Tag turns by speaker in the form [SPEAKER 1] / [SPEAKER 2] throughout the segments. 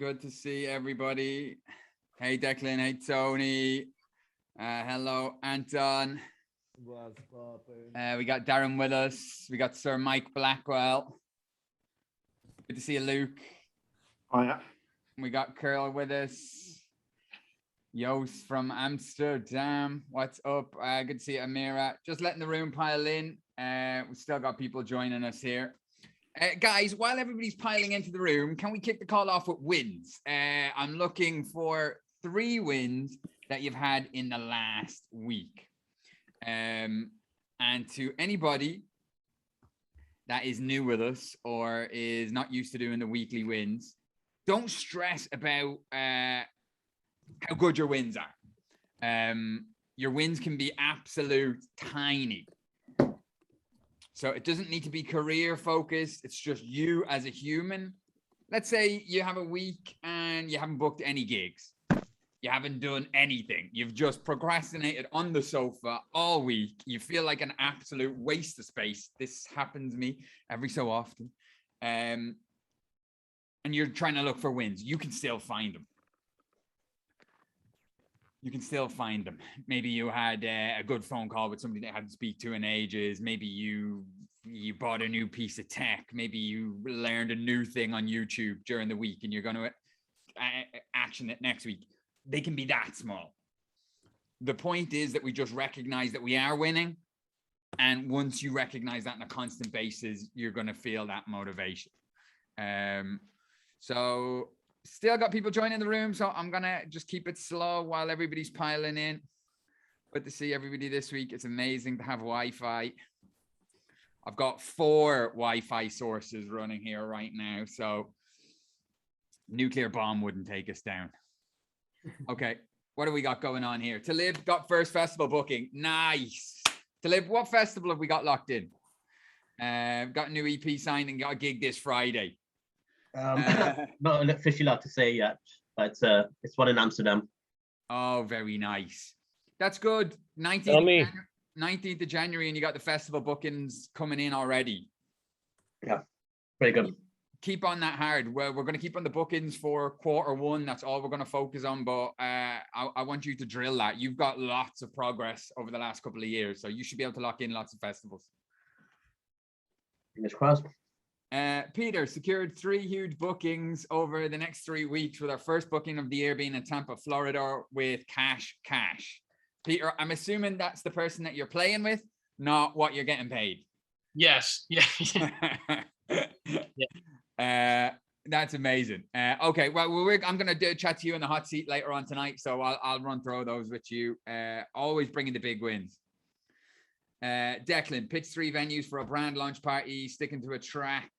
[SPEAKER 1] Good to see everybody. Hey, Declan. Hey, Tony. Hello, Anton. We got Darren with us. We got Sir Mike Blackwell. Good to see you, Luke.
[SPEAKER 2] Oh, yeah.
[SPEAKER 1] We got Curl with us. Yost from Amsterdam. What's up? Good to see you, Amira. Just letting the room pile in. We still got people joining us here. Guys, while everybody's piling into the room, can we kick the call off with wins? I'm looking for 3 wins that you've had in the last week. And to anybody that is new with us or is not used to doing the weekly wins, don't stress about how good your wins are. Your wins can be absolute tiny. So it doesn't need to be career focused. It's just you as a human. Let's say you have a week and you haven't booked any gigs. You haven't done anything. You've just procrastinated on the sofa all week. You feel like an absolute waste of space. This happens to me every so often. And you're trying to look for wins. You can still find them. You can still find them. Maybe you had a good phone call with somebody that you hadn't speak to in ages. Maybe you bought a new piece of tech. Maybe you learned a new thing on YouTube during the week and you're going to action it next week. They can be that small. The point is that we just recognize that we are winning. And once you recognize that on a constant basis, you're going to feel that motivation. So still got people joining the room, so I'm going to just keep it slow while everybody's piling in. Good to see everybody this week. It's amazing to have Wi-Fi. I've got 4 Wi-Fi sources running here right now, so nuclear bomb wouldn't take us down. Okay, what do we got going on here? Talib got first festival booking. Nice. Talib, what festival have we got locked in? Got a new EP signed and got a gig this Friday.
[SPEAKER 3] Not officially allowed to say yet, but it's one in Amsterdam.
[SPEAKER 1] Oh, very nice. That's good. 19th of January, and you got the festival bookings coming in already.
[SPEAKER 3] Yeah, very good.
[SPEAKER 1] Keep on that hard. We're going to keep on the bookings for Q1. That's all we're going to focus on. But I want you to drill that. You've got lots of progress over the last couple of years, so you should be able to lock in lots of festivals.
[SPEAKER 3] Fingers crossed.
[SPEAKER 1] Peter secured 3 huge bookings over the next 3 weeks, with our first booking of the year being in Tampa, Florida, with Cash. Peter, I'm assuming that's the person that you're playing with, not what you're getting paid.
[SPEAKER 4] Yes. Yeah.
[SPEAKER 1] Yeah. That's amazing. Okay, well, I'm going to chat to you in the hot seat later on tonight, so I'll run through those with you. Always bringing the big wins. Declan, pitch 3 venues for a brand launch party, sticking to a track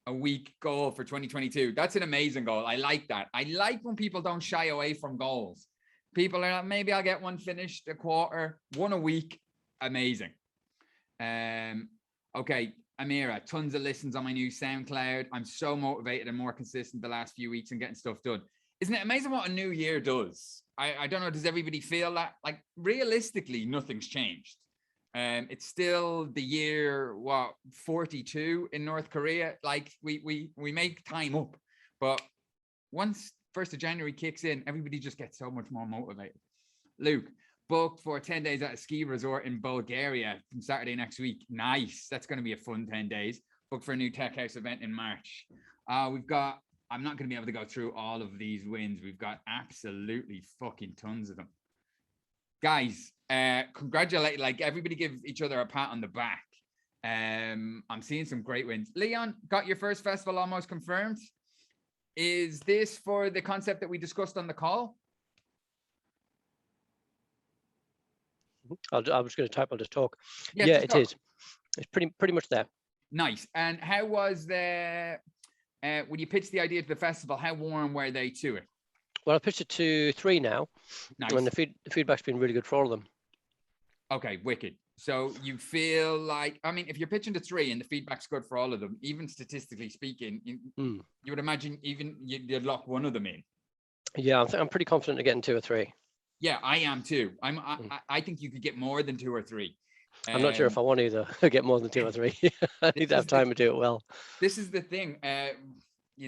[SPEAKER 1] a week goal for 2022. That's an amazing goal. I like that. I like when people don't shy away from goals. People are like, maybe I'll get one finished a quarter, 1 a week. Amazing. Okay, Amira, tons of listens on my new SoundCloud. I'm so motivated and more consistent the last few weeks and getting stuff done. Isn't it amazing what a new year does? I don't know, does everybody feel that? Like, realistically, nothing's changed. It's still the year 42 in North Korea. Like we make time up, but once 1st of January kicks in, everybody just gets so much more motivated. Luke, booked for 10 days at a ski resort in Bulgaria from Saturday next week. Nice. That's going to be a fun 10 days. Booked for a new tech house event in March. I'm not going to be able to go through all of these wins. We've got absolutely fucking tons of them. Guys, congratulate, like, everybody give each other a pat on the back. I'm seeing some great wins. Leon, got your first festival almost confirmed. Is this for the concept that we discussed on the call?
[SPEAKER 5] I was going to type, I'll just talk.
[SPEAKER 1] Yeah,
[SPEAKER 5] Yeah, it is. It's pretty much there.
[SPEAKER 1] Nice. And how was when you pitched the idea to the festival, how warm were they to it?
[SPEAKER 5] Well, I pitched it to 3 now.
[SPEAKER 1] Nice.
[SPEAKER 5] And the feedback's been really good for all of them.
[SPEAKER 1] Okay, wicked. So you feel like, I mean, if you're pitching to 3 and the feedback's good for all of them, even statistically speaking, you would imagine even you'd lock one of them in.
[SPEAKER 5] Yeah, I'm pretty confident of getting 2 or 3.
[SPEAKER 1] Yeah, I am too. I think you could get more than 2 or 3.
[SPEAKER 5] I'm not sure if I want to either get more than 2 or 3. I need to have time to do it well.
[SPEAKER 1] This is the thing.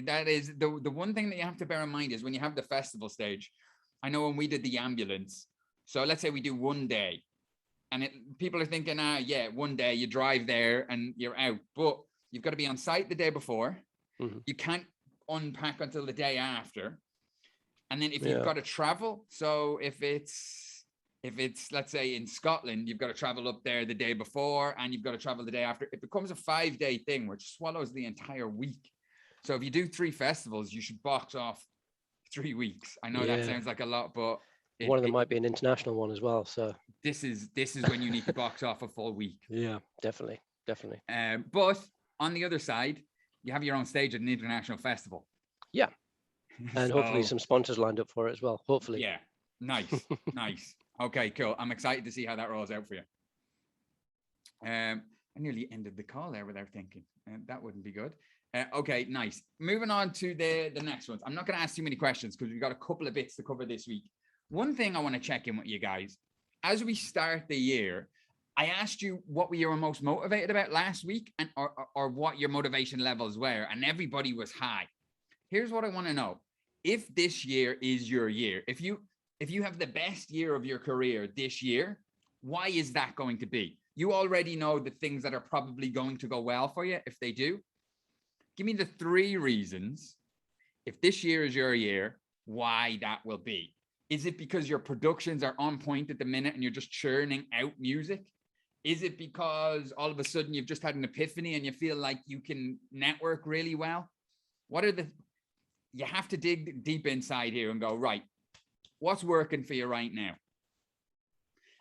[SPEAKER 1] that is the one thing that you have to bear in mind is when you have the festival stage. I know when we did the ambulance, so let's say we do one day, and people are thinking, yeah, one day you drive there and you're out, but you've got to be on site the day before.
[SPEAKER 5] Mhm.
[SPEAKER 1] You can't unpack until the day after. And then if you've got to travel, so if it's let's say in Scotland, you've got to travel up there the day before and you've got to travel the day after. It becomes a 5-day thing, which swallows the entire week. So if you do 3 festivals, you should box off 3 weeks. I know that sounds like a lot, but
[SPEAKER 5] one of them might be an international one as well. So
[SPEAKER 1] this is when you need to box off a full week.
[SPEAKER 5] Yeah, definitely.
[SPEAKER 1] But on the other side, you have your own stage at an international festival.
[SPEAKER 5] Yeah. And hopefully some sponsors lined up for it as well. Hopefully.
[SPEAKER 1] Yeah. Nice. Okay, cool. I'm excited to see how that rolls out for you. I nearly ended the call there without thinking. That wouldn't be good. Okay, nice. Moving on to the next ones. I'm not going to ask too many questions because we've got a couple of bits to cover this week. One thing I want to check in with you guys. As we start the year, I asked you what you were most motivated about last week and or what your motivation levels were, and everybody was high. Here's what I want to know. If this year is your year, if you have the best year of your career this year, why is that going to be? You already know the things that are probably going to go well for you if they do. Give me the 3 reasons, if this year is your year, why that will be. Is it because your productions are on point at the minute and you're just churning out music? Is it because all of a sudden you've just had an epiphany and you feel like you can network really well? You have to dig deep inside here and go, right, what's working for you right now?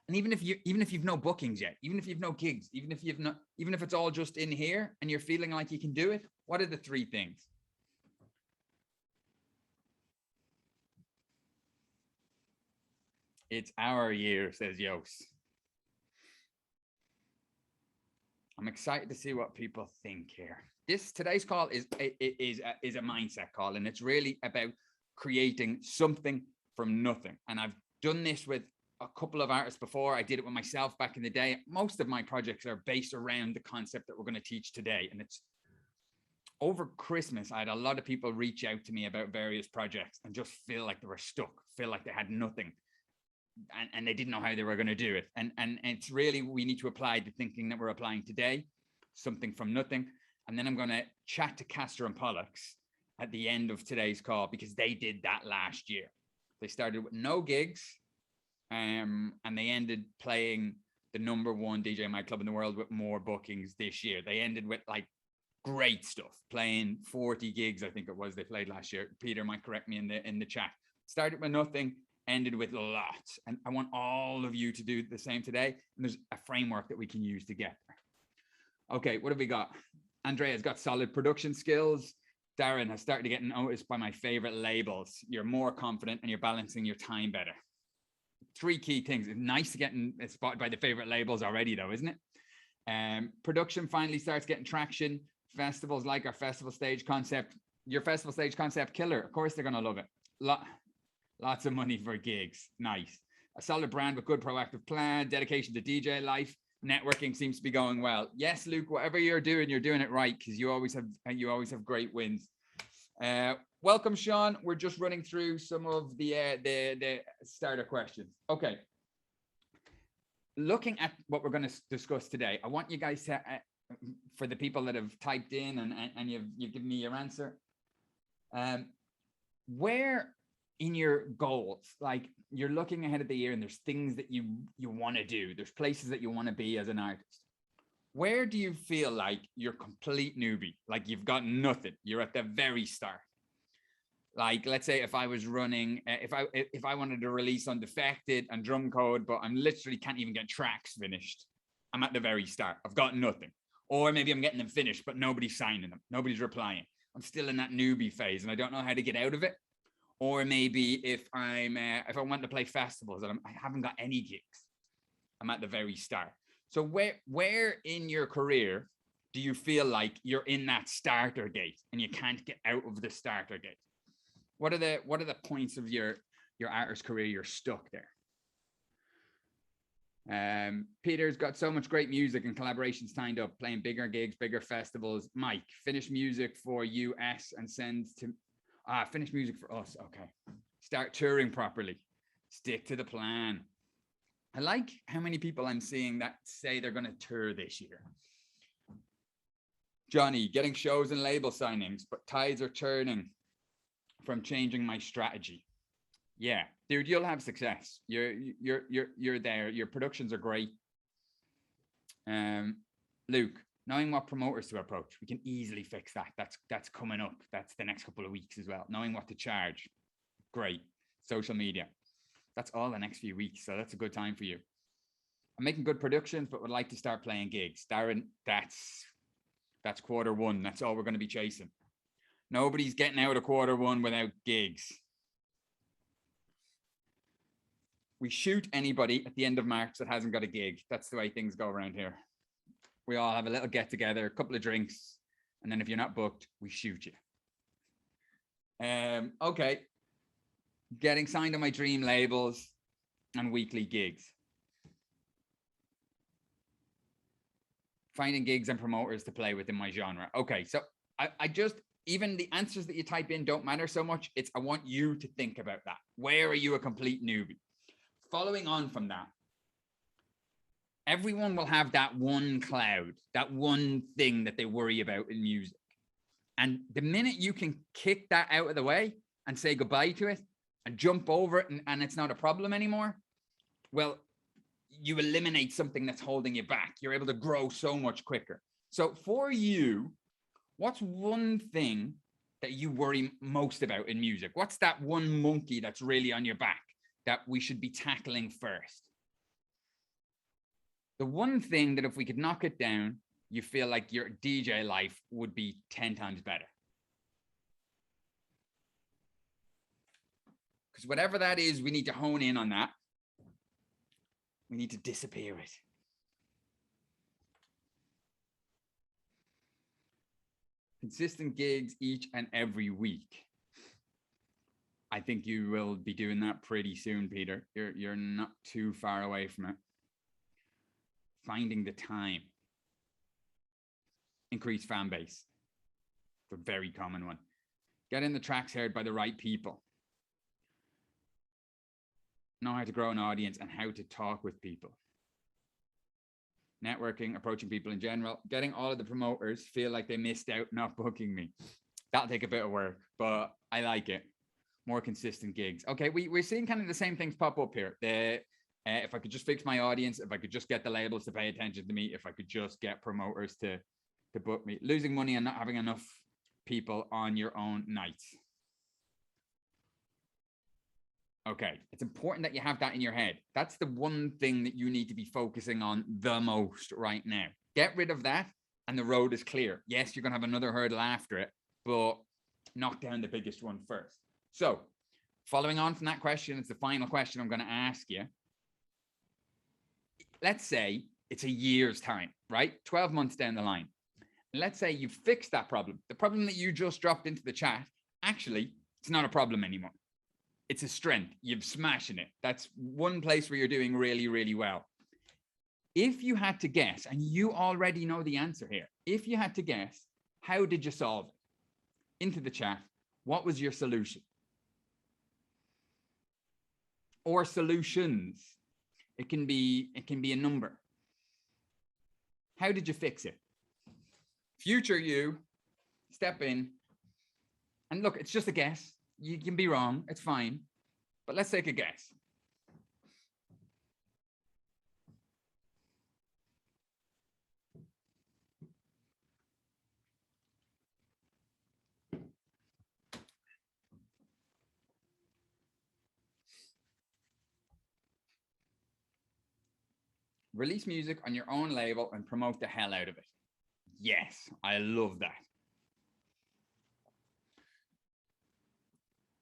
[SPEAKER 1] And even if you've no bookings yet, even if you've no gigs, even if it's all just in here and you're feeling like you can do it, what are the 3 things? It's our year, says Yos. I'm excited to see what people think here. Today's call is a mindset call, and it's really about creating something from nothing. And I've done this with a couple of artists before. I did it with myself back in the day. Most of my projects are based around the concept that we're going to teach today. And it's over Christmas, I had a lot of people reach out to me about various projects and just feel like they were stuck, feel like they had nothing. And they didn't know how they were going to do it. And it's really, we need to apply the thinking that we're applying today, something from nothing. And then I'm going to chat to Castor and Pollux at the end of today's call because they did that last year. They started with no gigs, and they ended playing the #1 DJ nightclub in the world with more bookings this year. They ended with like great stuff, playing 40 gigs, I think it was they played last year. Peter might correct me in the chat. Started with nothing, ended with lots. And I want all of you to do the same today. And there's a framework that we can use to get there. Okay, what have we got? Andrea's got solid production skills. Darren has started to get noticed by my favorite labels. You're more confident and you're balancing your time better. 3 key things. It's nice to get spotted by the favorite labels already though, isn't it? Production finally starts getting traction. Festivals like our festival stage concept. Your festival stage concept killer. Of course they're going to love it. Lots of money for gigs. Nice. A solid brand with good proactive plan, dedication to DJ life. Networking seems to be going well. Yes, Luke, whatever you're doing it right because you always have great wins. Welcome, Sean. We're just running through some of the starter questions. Okay. Looking at what we're going to discuss today, I want you guys to, for the people that have typed in and you've given me your answer, where in your goals, like you're looking ahead of the year and there's things that you want to do, there's places that you want to be as an artist. Where do you feel like you're complete newbie, like you've got nothing, you're at the very start? Like, let's say if I was running, if I wanted to release Undefected and Drum Code, but I'm literally can't even get tracks finished, I'm at the very start, I've got nothing. Or maybe I'm getting them finished, but nobody's signing them, nobody's replying. I'm still in that newbie phase and I don't know how to get out of it. Or maybe if I want to play festivals and I haven't got any gigs, I'm at the very start. So where in your career do you feel like you're in that starter gate and you can't get out of the starter gate? What are the points of your artist career you're stuck there? Peter's got so much great music and collaborations signed up, playing bigger gigs, bigger festivals. Mike, finish music for US and send to finish music for us. Okay. Start touring properly. Stick to the plan. I like how many people I'm seeing that say they're going to tour this year. Johnny, getting shows and label signings, but tides are turning from changing my strategy. Yeah, dude, you'll have success. You're there. Your productions are great. Luke, knowing what promoters to approach, we can easily fix that. That's coming up. That's the next couple of weeks as well. Knowing what to charge, great. Social media, that's all the next few weeks. So that's a good time for you. I'm making good productions, but would like to start playing gigs. Darren, that's Q1. That's all we're going to be chasing. Nobody's getting out of Q1 without gigs. We shoot anybody at the end of March that hasn't got a gig. That's the way things go around here. We all have a little get together, a couple of drinks, and then if you're not booked, we shoot you. Okay. Getting signed on my dream labels and weekly gigs. Finding gigs and promoters to play with in my genre. Okay, so I just, even the answers that you type in don't matter so much. It's, I want you to think about that. Where are you a complete newbie? Following on from that, everyone will have that one cloud, that one thing that they worry about in music. And the minute you can kick that out of the way and say goodbye to it and jump over it and it's not a problem anymore, well, you eliminate something that's holding you back. You're able to grow so much quicker. So for you, what's one thing that you worry most about in music? What's that one monkey that's really on your back that we should be tackling first? The one thing that if we could knock it down, you feel like your DJ life would be 10 times better. Because whatever that is, we need to hone in on that. We need to disappear it. Consistent gigs each and every week. I think you will be doing that pretty soon, Peter. You're not too far away from it. Finding the time. Increase fan base. It's a very common one. Getting the tracks heard by the right people. Know how to grow an audience and how to talk with people. Networking, approaching people in general, getting all of the promoters feel like they missed out not booking me. That'll take a bit of work, but I like it. More consistent gigs. Okay, we're seeing kind of the same things pop up here. If I could just fix my audience, if I could just get the labels to pay attention to me, if I could just get promoters to book me. Losing money and not having enough people on your own nights. Okay, it's important that you have that in your head. That's the one thing that you need to be focusing on the most right now. Get rid of that and the road is clear. Yes, you're going to have another hurdle after it, but knock down the biggest one first. So following on from that question, it's the final question I'm going to ask you. Let's say it's a year's time, right? 12 months down the line. And let's say you've fixed that problem. The problem that you just dropped into the chat, actually, it's not a problem anymore. It's a strength. You've smashing it. That's one place where you're doing really, really well. If you had to guess, and you already know the answer here, if you had to guess, how did you solve it? Into the chat, what was your solution? Or solutions. It can be a number. How did you fix it? Future you, step in. And look, it's just a guess. You can be wrong. It's fine. But let's take a guess. Release music on your own label and promote the hell out of it. Yes, I love that.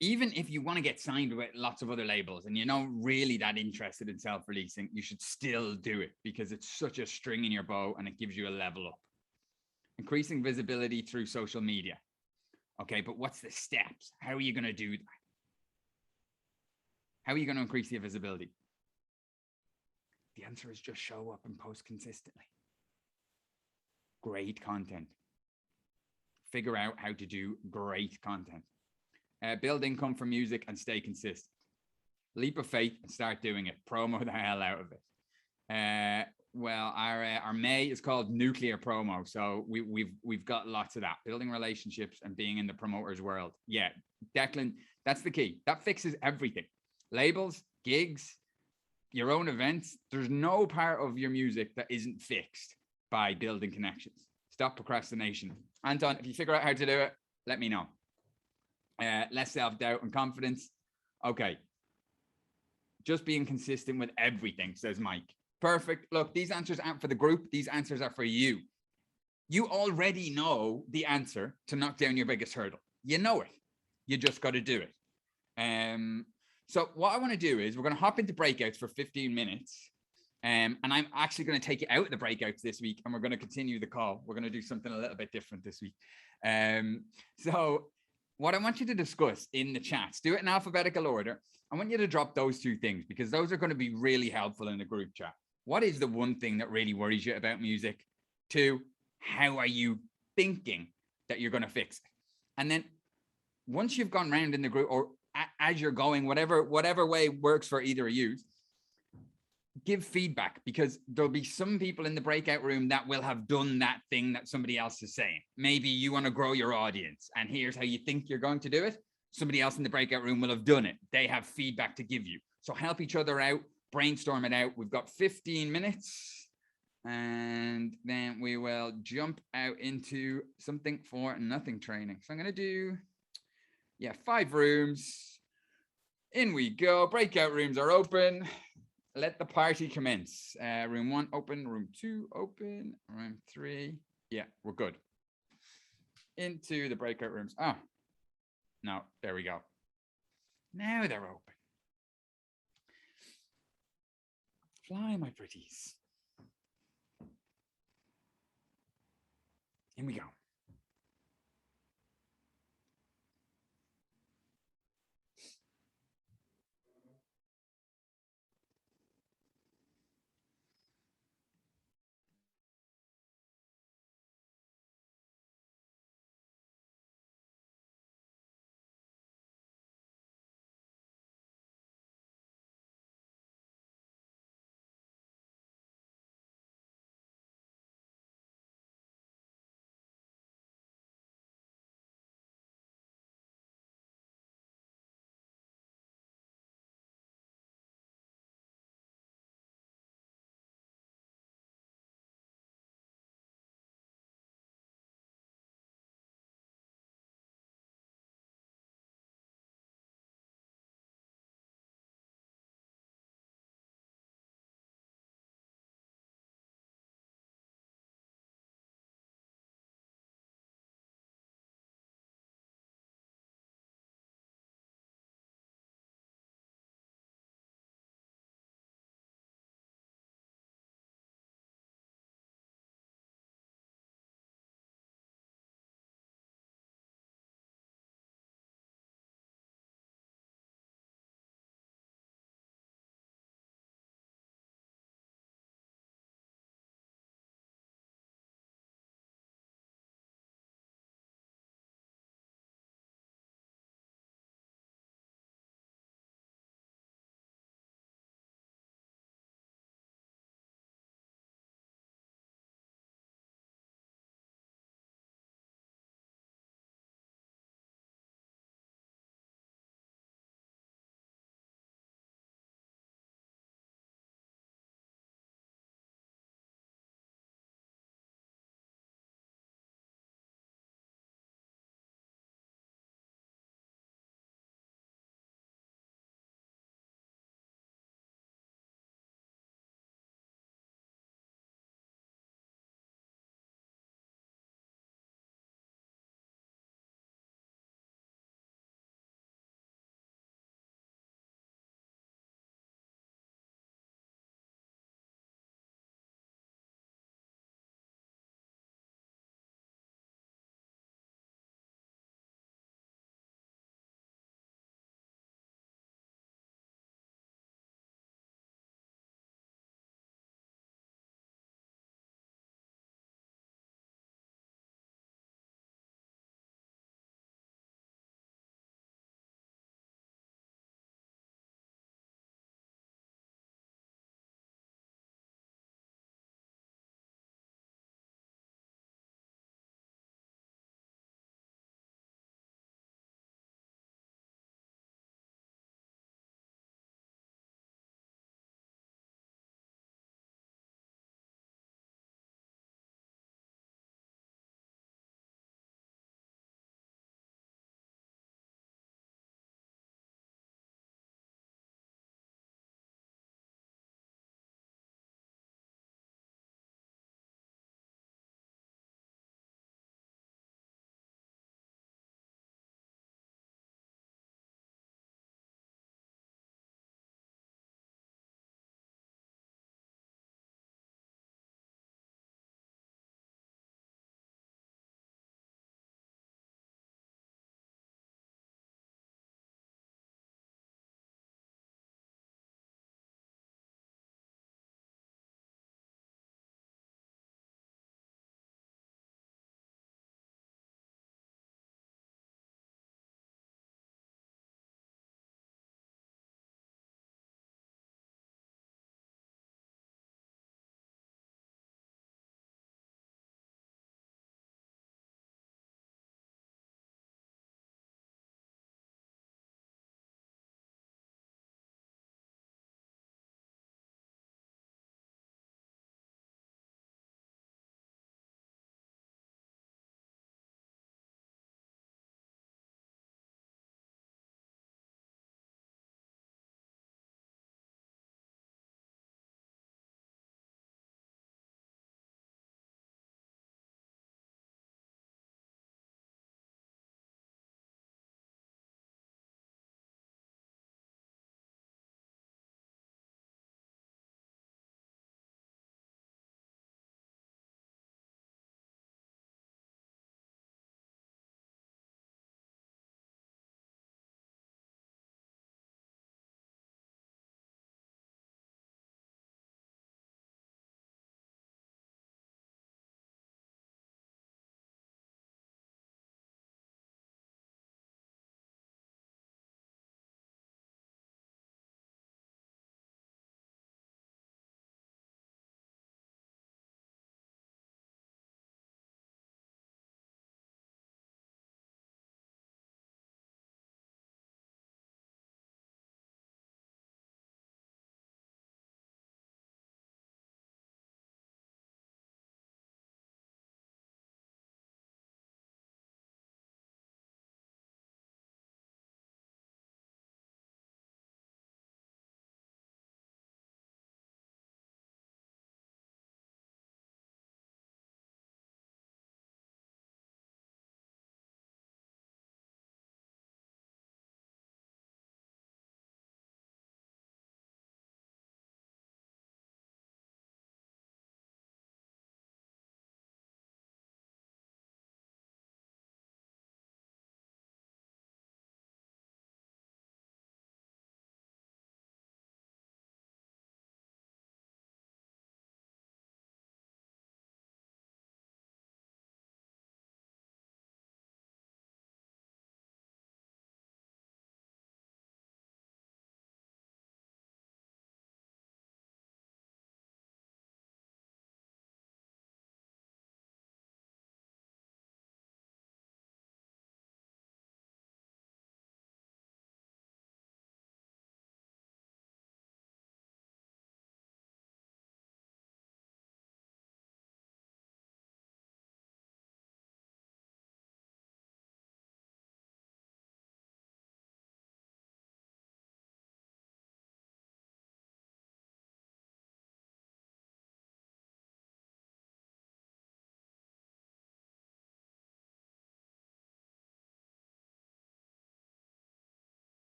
[SPEAKER 1] Even if you want to get signed with lots of other labels and you're not really that interested in self-releasing, you should still do it because it's such a string in your bow and it gives you a level up. Increasing visibility through social media. Okay, but what's the steps? How are you going to do that? How are you going to increase your visibility? The answer is just show up and post consistently. Great content. Figure out how to do great content. Build income from music and stay consistent. Leap of faith and start doing it. Promo the hell out of it. Well, our May is called Nuclear Promo, so we've got lots of that. Building relationships and being in the promoter's world. Yeah, Declan, that's the key. That fixes everything. Labels, gigs, your own events. There's no part of your music that isn't fixed by building connections. Stop procrastination. Anton, if you figure out how to do it, let me know. Less self-doubt and confidence. Okay. Just being consistent with everything, says Mike. Perfect. Look, these answers aren't for the group. These answers are for you. You already know the answer to knock down your biggest hurdle. You know it. You just got to do it. So what I want to do is we're going to hop into breakouts for 15 minutes. And I'm actually going to take you out of the breakouts this week, and we're going to continue the call. We're going to do something a little bit different this week. So what I want you to discuss in the chats, do it in alphabetical order. I want you to drop those two things because those are going to be really helpful in the group chat. What is the one thing that really worries you about music? 2, how are you thinking that you're going to fix it? And then once you've gone round in the group, or as you're going, whatever way works for either of you, give feedback, because there'll be some people in the breakout room that will have done that thing that somebody else is saying. Maybe you want to grow your audience and here's how you think you're going to do it. Somebody else in the breakout room will have done it. They have feedback to give you. So help each other out, brainstorm it out. We've got 15 minutes and then we will jump out into something for nothing training. So I'm going to do, 5 rooms. In we go. Breakout rooms are open. Let the party commence. Room 1 open, room 2 open, room 3. Yeah, we're good. Into the breakout rooms. Oh, no, there we go. Now they're open. Fly, my pretties. In we go.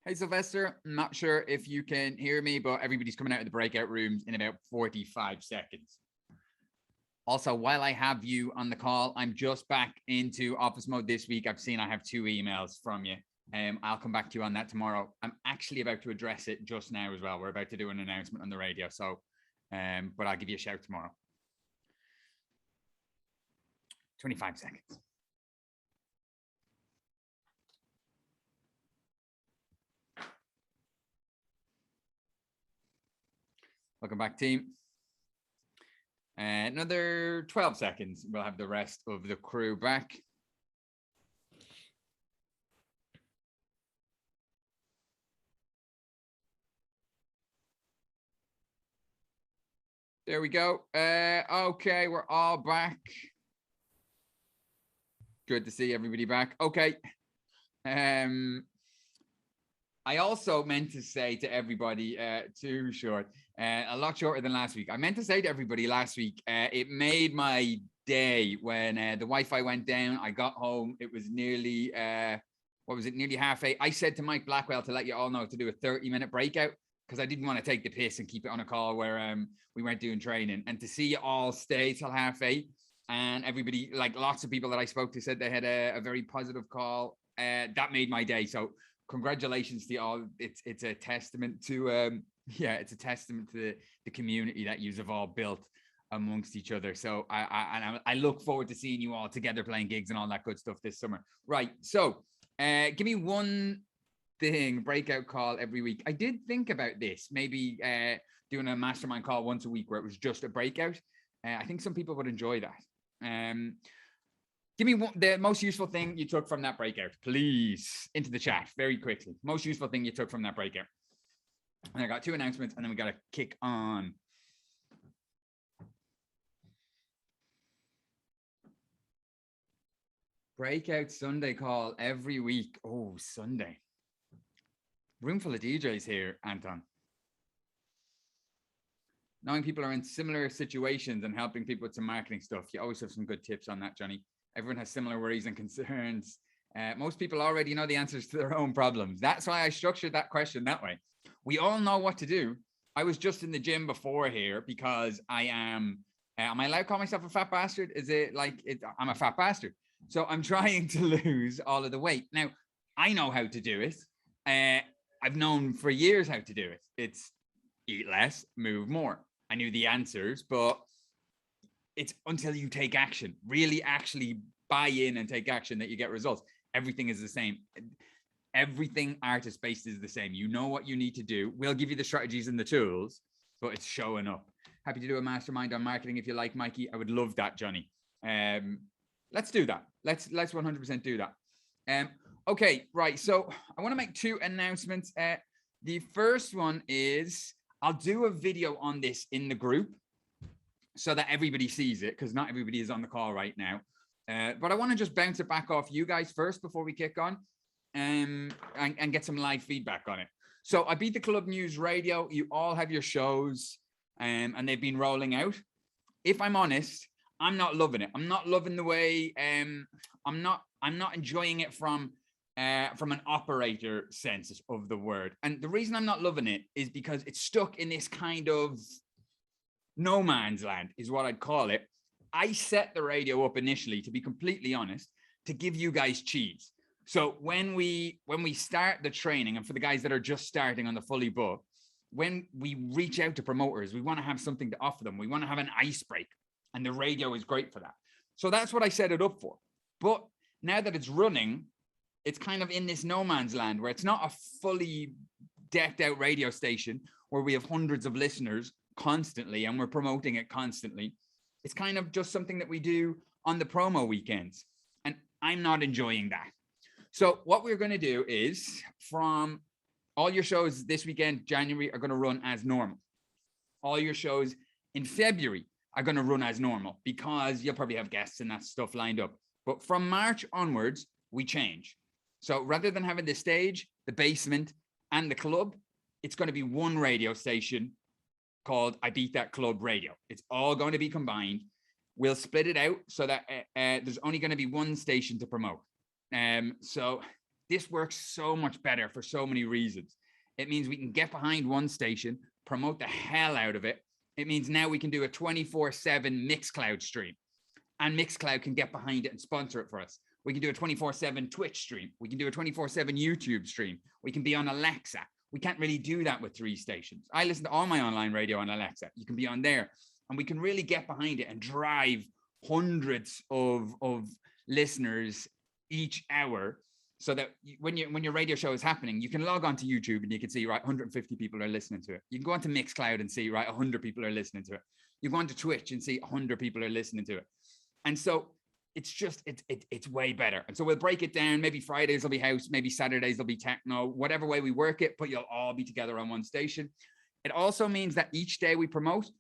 [SPEAKER 1] Hey, Sylvester. I'm not sure if you can hear me, but everybody's coming out of the breakout rooms in about 45 seconds. Also, while I have you on the call, I'm just back into office mode this week. I've seen I have 2 emails from you. I'll come back to you on that tomorrow. I'm actually about to address it just now as well. We're about to do an announcement on the radio. So, but I'll give you a shout tomorrow. 25 seconds. Welcome back, team. Another 12 seconds. We'll have the rest of the crew back. There we go. Okay, we're all back. Good to see everybody back. Okay. I also meant to say to everybody, too short, a lot shorter than last week. I meant to say to everybody last week, it made my day when the Wi-Fi went down. I got home. It was nearly, what was it, nearly 8:30. I said to Mike Blackwell to let you all know to do a 30-minute breakout because I didn't want to take the piss and keep it on a call where we weren't doing training. And to see you all stay till 8:30 and everybody, like lots of people that I spoke to said they had a very positive call. That made my day. So congratulations to you all. It's a testament to it's a testament to the community that you've all built amongst each other. So I look forward to seeing you all together playing gigs and all that good stuff this summer. Right. So give me one thing, breakout call every week. I did think about this, maybe doing a mastermind call once a week where it was just a breakout. I think some people would enjoy that. Give me the most useful thing you took from that breakout, please, into the chat very quickly. Most useful thing you took from that breakout. And I got 2 announcements, and then we got to kick on. Breakout Sunday call every week. Oh, Sunday. Room full of DJs here, Anton. Knowing people are in similar situations and helping people with some marketing stuff. You always have some good tips on that, Johnny. Everyone has similar worries and concerns. Most people already know the answers to their own problems. That's why I structured that question that way. We all know what to do. I was just in the gym before here because I am I allowed to call myself a fat bastard? Is it like, I'm a fat bastard. So I'm trying to lose all of the weight. Now, I know how to do it. I've known for years how to do it. It's eat less, move more. I knew the answers, but it's until you take action, really actually buy in and take action that you get results. Everything is the same. Everything artist-based is the same. You know what you need to do. We'll give you the strategies and the tools, but it's showing up. Happy to do a mastermind on marketing if you like, Mikey. I would love that, Johnny. Let's do that. Let's 100% do that. Okay, right. So I want to make 2 announcements. The first one is I'll do a video on this in the group so that everybody sees it, because not everybody is on the call right now. But I want to just bounce it back off you guys first before we kick on and get some live feedback on it. So I beat the Club News Radio. You all have your shows and they've been rolling out. If I'm honest, I'm not loving it. I'm not loving the way I'm not enjoying it from an operator sense of the word. And the reason I'm not loving it is because it's stuck in this kind of no man's land is what I'd call it. I set the radio up initially, to be completely honest, to give you guys cheese. So when we start the training, and for the guys that are just starting on the fully booked, when we reach out to promoters, we want to have something to offer them. We want to have an icebreaker, and the radio is great for that. So that's what I set it up for. But now that it's running, it's kind of in this no man's land where it's not a fully decked out radio station where we have hundreds of listeners constantly and we're promoting it constantly. It's kind of just something that we do on the promo weekends. And I'm not enjoying that. So what we're going to do is, from all your shows this weekend, January, are going to run as normal. All your shows in February are going to run as normal because you'll probably have guests and that stuff lined up. But from March onwards, we change. So rather than having the stage, the basement, and the club, it's going to be one radio station called I Beat That Club Radio. It's all going to be combined. We'll split it out so that there's only going to be one station to promote. So This works so much better for so many reasons. It means we can get behind one station, promote the hell out of it. It means now we can do a 24/7 Mixcloud stream, and Mixcloud can get behind it and sponsor it for us. We can do a 24/7 Twitch stream. We can do a 24/7 YouTube stream. We can be on Alexa. We can't really do that with 3 stations. I listen to all my online radio on Alexa. You can be on there, and we can really get behind it and drive hundreds of listeners each hour, so that when your radio show is happening, you can log on to YouTube and you can see, right, 150 people are listening to it. You can go onto Mixcloud and see, right, 100 people are listening to it. You go onto Twitch and see 100 people are listening to it. And so it's just, it's way better. And so we'll break it down. Maybe Fridays will be house, maybe Saturdays will be techno, whatever way we work it, but you'll all be together on one station. It also means that each day we promote,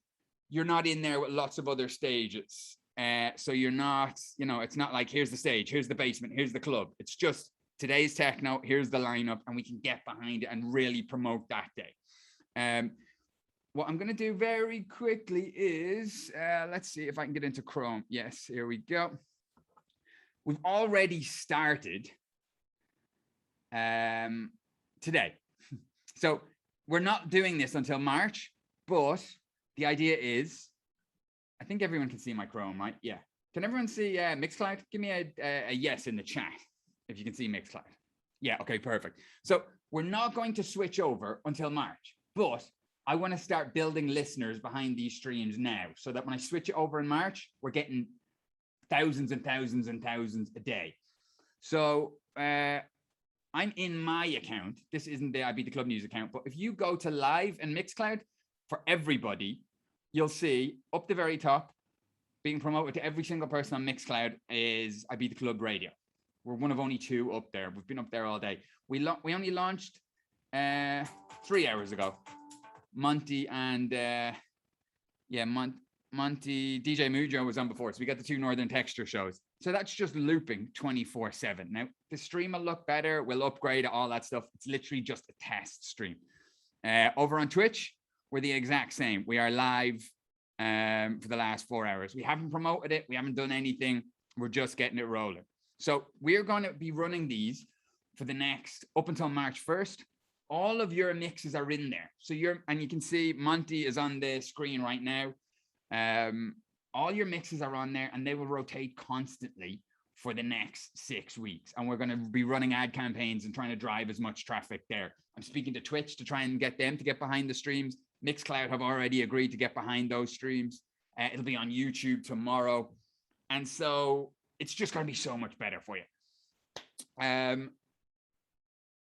[SPEAKER 1] you're not in there with lots of other stages. So you're not, it's not like, here's the stage, here's the basement, here's the club. It's just, today's techno, here's the lineup, and we can get behind it and really promote that day. What I'm going to do very quickly is, let's see if I can get into Chrome. Yes, here we go. We've already started today. So we're not doing this until March, but the idea is, I think everyone can see my Chrome, right? Yeah. Can everyone see Mixcloud? Give me a yes in the chat if you can see Mixcloud. Yeah, okay, perfect. So we're not going to switch over until March, but I want to start building listeners behind these streams now, so that when I switch it over in March, we're getting thousands and thousands and thousands a day. So I'm in my account. This isn't the I Beat the Club News account, but if you go to live and Mixcloud, for everybody, you'll see up the very top, being promoted to every single person on Mixcloud is I Beat the Club Radio. We're one of only 2 up there. We've been up there all day. We only launched 3 hours ago. Monty and Monty, DJ Mujo was on before. So we got the 2 Northern Texture shows. So that's just looping 24/7. Now the stream will look better. We'll upgrade all that stuff. It's literally just a test stream. Over on Twitch, we're the exact same. We are live for the last 4 hours. We haven't promoted it. We haven't done anything. We're just getting it rolling. So we're going to be running these for the next, up until March 1st. All of your mixes are in there. So and you can see Monty is on the screen right now. All your mixes are on there, and they will rotate constantly for the next 6 weeks. And we're going to be running ad campaigns and trying to drive as much traffic there. I'm speaking to Twitch to try and get them to get behind the streams. Mixcloud have already agreed to get behind those streams. It'll be on YouTube tomorrow. And so it's just going to be so much better for you.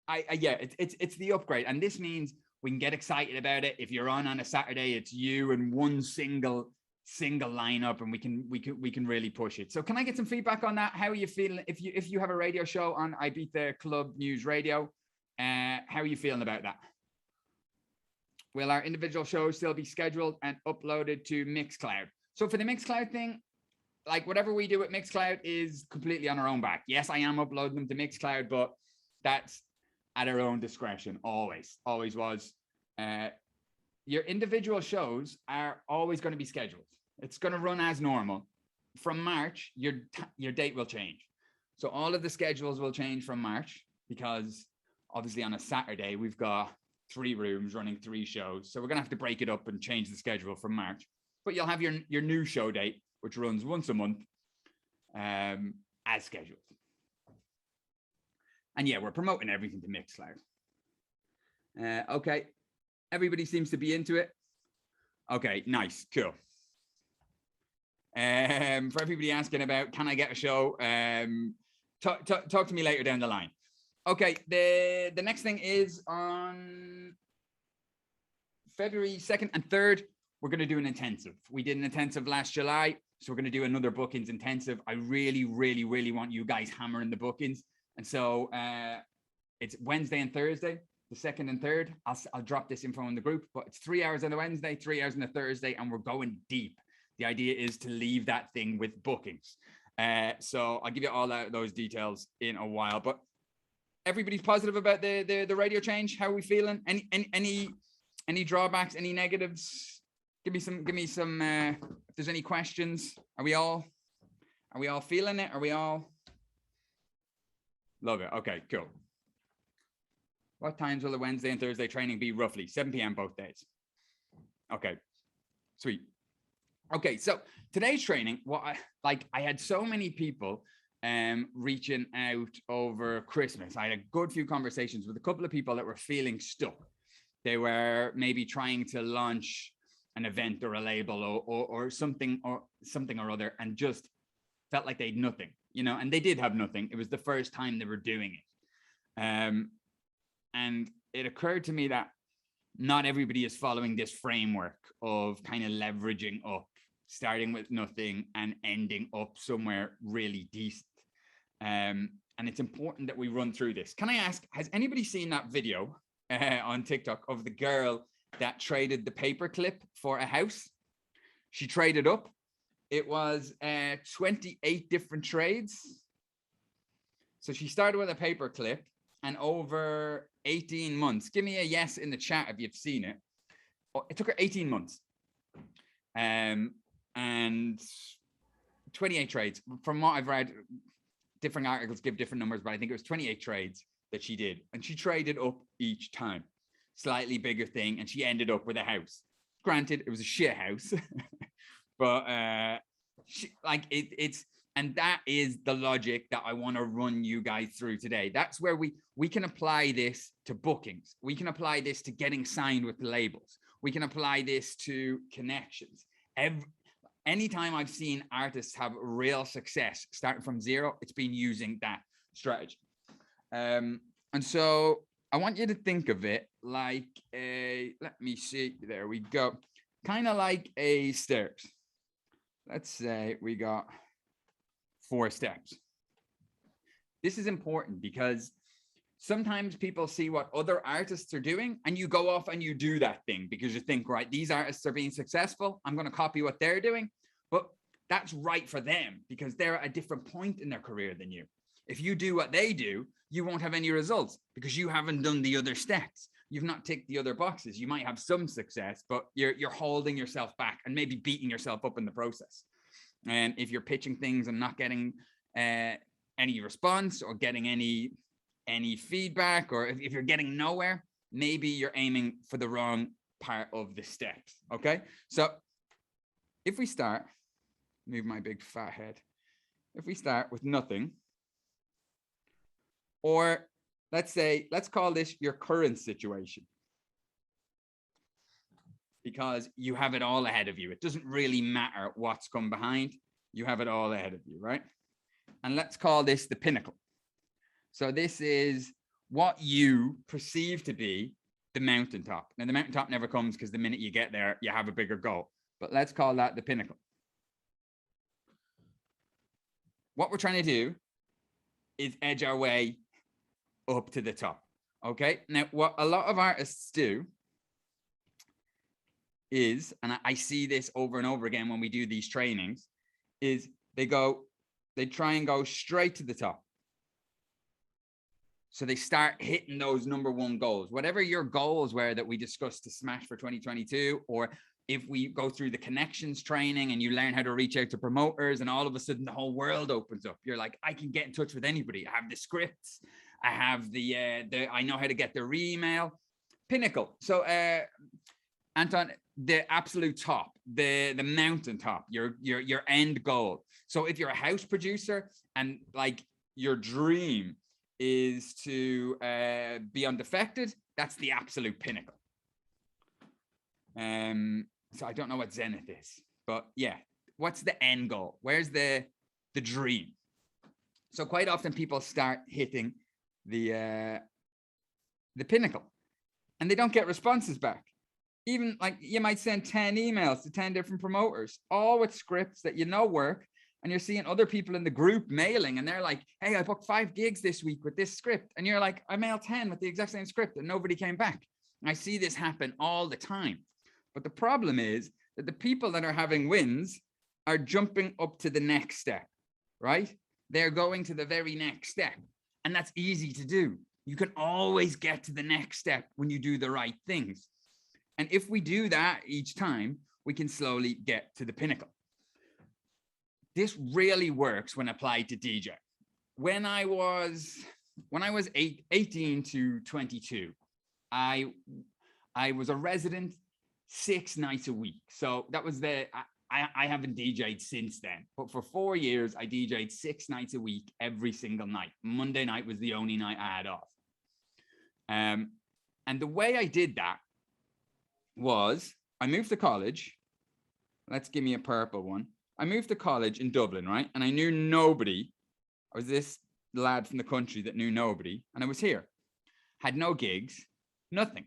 [SPEAKER 1] It's the upgrade. And this means we can get excited about it. If you're on a Saturday, it's you and one single lineup, and we can really push it. So can I get some feedback on that? How are you feeling? If you have a radio show on I Beat the Club News Radio, how are you feeling about that? Will our individual shows still be scheduled and uploaded to Mixcloud? So for the Mixcloud thing, like whatever we do with Mixcloud is completely on our own back. Yes, I am uploading them to Mixcloud, but that's at our own discretion. Always was. Your individual shows are always going to be scheduled. It's going to run as normal. From March, your date will change. So all of the schedules will change from March, because obviously on a Saturday, we've got 3 rooms running 3 shows. So we're going to have to break it up and change the schedule from March. But you'll have your new show date, which runs once a month, as scheduled. And yeah, we're promoting everything to Mixcloud. Okay. Everybody seems to be into it. Okay, nice, cool. For everybody asking about, can I get a show? Talk to me later down the line. Okay, the next thing is on February 2nd and 3rd, we're going to do an intensive. We did an intensive last July, so we're going to do another bookings intensive. I really, really, really want you guys hammering the bookings. And so it's Wednesday and Thursday, the 2nd and 3rd. I'll drop this info in the group, but it's 3 hours on the Wednesday, 3 hours on the Thursday, and we're going deep. The idea is to leave that thing with bookings. So I'll give you all those details in a while, but everybody's positive about the radio change. How are we feeling? Any drawbacks, any negatives? Give me some, if there's any questions. Are we all feeling it? Are we all Love it. Okay, cool. What times will the Wednesday and Thursday training be roughly? 7 p.m. both days. Okay, sweet. Okay, so today's training, I had so many people reaching out over Christmas. I had a good few conversations with a couple of people that were feeling stuck. They were maybe trying to launch an event or a label or something or other, and just felt like they had nothing, and they did have nothing. It was the first time they were doing it. And it occurred to me that not everybody is following this framework of kind of leveraging up, starting with nothing and ending up somewhere really decent. And it's important that we run through this. Can I ask, has anybody seen that video on TikTok of the girl that traded the paperclip for a house? She traded up. It was 28 different trades. So she started with a paperclip, and over 18 months, give me a yes in the chat if you've seen it. It took her 18 months. And 28 trades. From what I've read, different articles give different numbers, but I think it was 28 trades that she did. And she traded up each time. Slightly bigger thing, and she ended up with a house. Granted, it was a shit house, but and that is the logic that I want to run you guys through today. That's where we can apply this to bookings. We can apply this to getting signed with the labels. We can apply this to connections. Anytime I've seen artists have real success starting from zero, it's been using that strategy. And so I want you to think of it like let me see, there we go. Kind of like a stairs. Let's say we got 4 steps. This is important because sometimes people see what other artists are doing and you go off and you do that thing because you think, right, these artists are being successful, I'm going to copy what they're doing. But that's right for them because they're at a different point in their career than you. If you do what they do, you won't have any results because you haven't done the other steps. You've not ticked the other boxes. You might have some success, but you're holding yourself back and maybe beating yourself up in the process. And if you're pitching things and not getting any response or getting any feedback, or if you're getting nowhere, maybe you're aiming for the wrong part of the steps. Okay, so if we start, move my big fat head. If we start with nothing, or let's call this your current situation, because you have it all ahead of you. It doesn't really matter what's come behind. You have it all ahead of you, right? And let's call this the pinnacle. So this is what you perceive to be the mountaintop. Now, the mountaintop never comes because the minute you get there, you have a bigger goal. But let's call that the pinnacle. What we're trying to do is edge our way up to the top. Okay. Now, what a lot of artists do is, and I see this over and over again when we do these trainings, is they try and go straight to the top. So they start hitting those number 1 goals, whatever your goals were that we discussed to smash for 2022, or if we go through the connections training and you learn how to reach out to promoters and all of a sudden the whole world opens up. You're like, I can get in touch with anybody. I have the scripts. I have I know how to get their email. Pinnacle. So Anton, the absolute top, the mountaintop, your end goal. So if you're a house producer and like your dream is to be undefected, that's the absolute pinnacle. So I don't know what zenith is, but yeah, what's the end goal? Where's the dream? So quite often people start hitting the pinnacle and they don't get responses back. Even like you might send 10 emails to 10 different promoters, all with scripts that work, and you're seeing other people in the group mailing and they're like, hey, I booked 5 gigs this week with this script. And you're like, I mailed 10 with the exact same script and nobody came back. And I see this happen all the time. But the problem is that the people that are having wins are jumping up to the next step, right? They're going to the very next step. And that's easy to do. You can always get to the next step when you do the right things. And if we do that each time, we can slowly get to the pinnacle. This really works when applied to DJ. When I was when I was 18 to 22, I was a resident 6 nights a week. So that was I haven't DJ'd since then, but for 4 years, I DJ'd 6 nights a week, every single night. Monday night was the only night I had off. And the way I did that was I moved to college. Let's give me a purple one. I moved to college in Dublin, right? And I knew nobody. I was this lad from the country that knew nobody. And I was here. Had no gigs, nothing.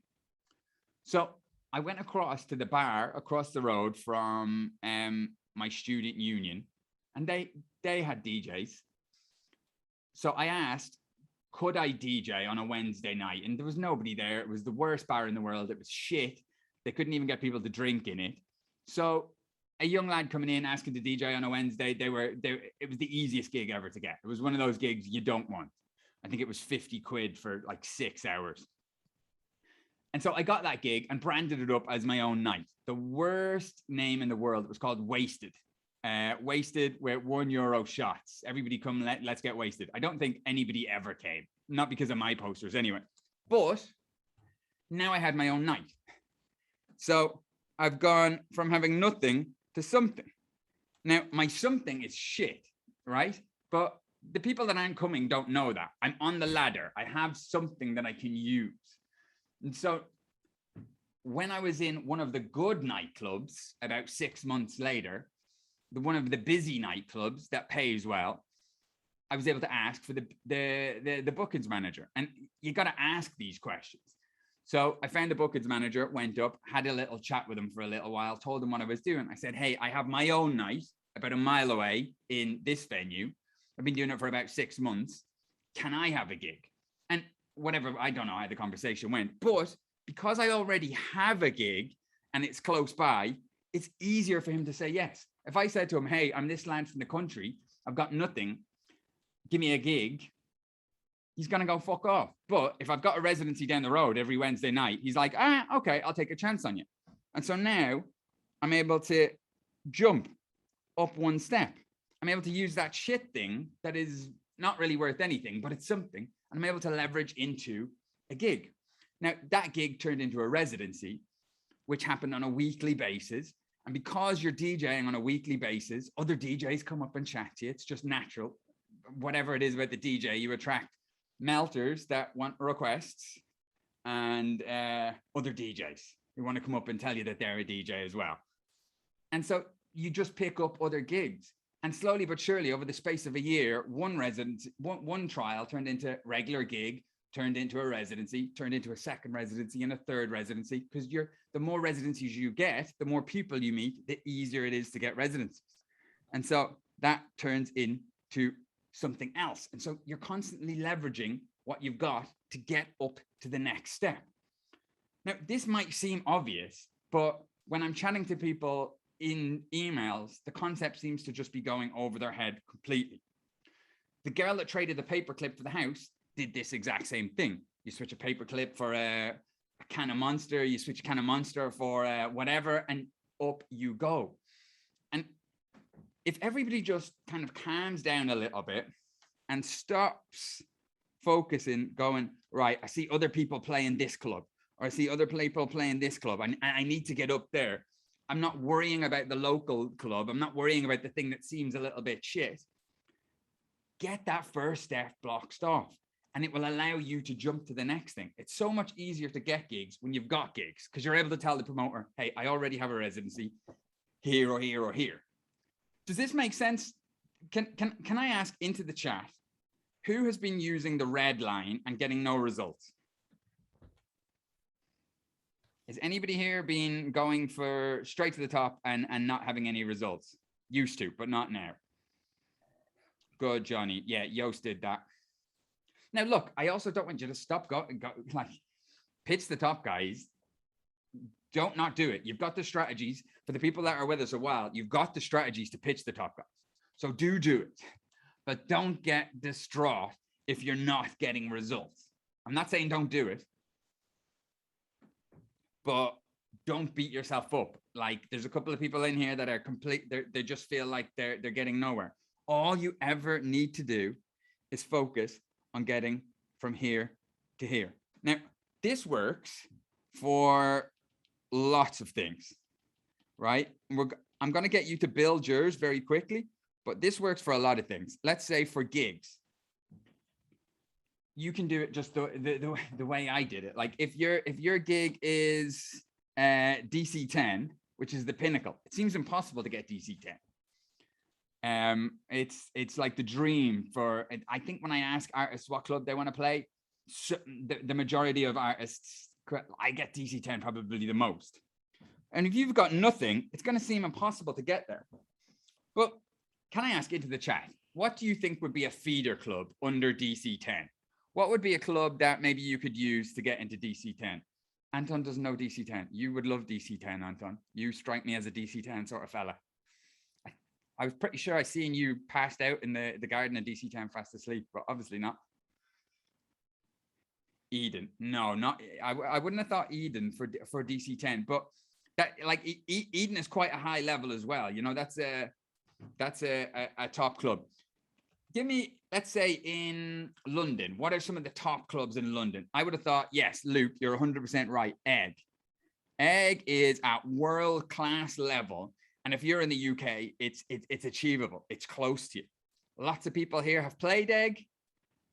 [SPEAKER 1] So I went across to the bar across the road from my student union, and they had DJs. So I asked, could I DJ on a Wednesday night? And there was nobody there. It was the worst bar in the world. It was shit. They couldn't even get people to drink in it. So a young lad coming in asking to DJ on a Wednesday, it was the easiest gig ever to get. It was one of those gigs you don't want. I think it was 50 quid for like 6 hours. And so I got that gig and branded it up as my own night. The worst name in the world. It was called Wasted. Wasted with €1 shots. Everybody come, let's get wasted. I don't think anybody ever came. Not because of my posters anyway. But now I had my own night. So I've gone from having nothing to something. Now, my something is shit, right? But the people that aren't coming don't know that. I'm on the ladder. I have something that I can use. And so when I was in one of the good nightclubs about 6 months later, one of the busy nightclubs that pays well, I was able to ask for the bookings manager. And you got to ask these questions. So I found the bookings manager, went up, had a little chat with him for a little while, told him what I was doing. I said, hey, I have my own night about a mile away in this venue. I've been doing it for about 6 months. Can I have a gig? And whatever, I don't know how the conversation went, but because I already have a gig and it's close by, it's easier for him to say yes. If I said to him, hey, I'm this lad from the country, I've got nothing, give me a gig, he's going to go fuck off. But if I've got a residency down the road every Wednesday night, he's like, okay, I'll take a chance on you. And so now I'm able to jump up one step. I'm able to use that shit thing that is not really worth anything, but it's something. And I'm able to leverage into a gig. Now, that gig turned into a residency, which happened on a weekly basis. And because you're DJing on a weekly basis, other DJs come up and chat to you. It's just natural. Whatever it is about the DJ, you attract melters that want requests and other DJs who want to come up and tell you that they're a DJ as well. And so you just pick up other gigs. And slowly but surely, over the space of a year, one trial turned into regular gig, turned into a residency, turned into a second residency and a third residency. Because the more residencies you get, the more people you meet, the easier it is to get residencies. And so that turns into something else. And so you're constantly leveraging what you've got to get up to the next step. Now, this might seem obvious, but when I'm chatting to people in emails, the concept seems to just be going over their head completely. The girl that traded the paperclip for the house did this exact same thing. You switch a paperclip for a can of Monster, you switch a can of Monster for whatever, and up you go. And if everybody just kind of calms down a little bit and stops focusing, going, right, I see other people playing this club, or I see other people playing this club, and I need to get up there. I'm not worrying about the local club. I'm not worrying about the thing that seems a little bit shit. Get that first step blocked off, and it will allow you to jump to the next thing. It's so much easier to get gigs when you've got gigs, because you're able to tell the promoter, hey, I already have a residency here or here or here. Does this make sense? Can I ask into the chat, who has been using the red line and getting no results? Has anybody here been going for straight to the top and not having any results? Used to, but not now. Good, Johnny. Yeah, Yost did that. Now, look, I also don't want you to stop going, like, pitch the top guys. Don't not do it. You've got the strategies. For the people that are with us a while, you've got the strategies to pitch the top guys. So do it. But don't get distraught if you're not getting results. I'm not saying don't do it, but don't beat yourself up. Like, there's a couple of people in here that are they just feel like they're getting nowhere. All you ever need to do is focus on getting from here to here. Now, this works for lots of things, right? I'm going to get you to build yours very quickly, but this works for a lot of things. Let's say for gigs, you can do it just the way I did it. Like if your gig is DC 10, which is the pinnacle, it seems impossible to get DC 10. It's like the dream for, I think when I ask artists what club they want to play, so the majority of artists, I get DC 10 probably the most. And if you've got nothing, it's going to seem impossible to get there. But can I ask into the chat, what do you think would be a feeder club under DC 10? What would be a club that maybe you could use to get into DC 10? Anton doesn't know DC 10. You would love DC 10, Anton. You strike me as a DC 10 sort of fella. I was pretty sure I seen you passed out in the garden of DC 10 fast asleep, but obviously not. Eden. No, not. I wouldn't have thought Eden for DC 10, but that like Eden is quite a high level as well. You know, that's a top club. Give me, let's say in London, what are some of the top clubs in London? I would have thought, yes, Luke, you're 100% right. Egg. Egg is at world-class level. And if you're in the UK, it's achievable. It's close to you. Lots of people here have played Egg.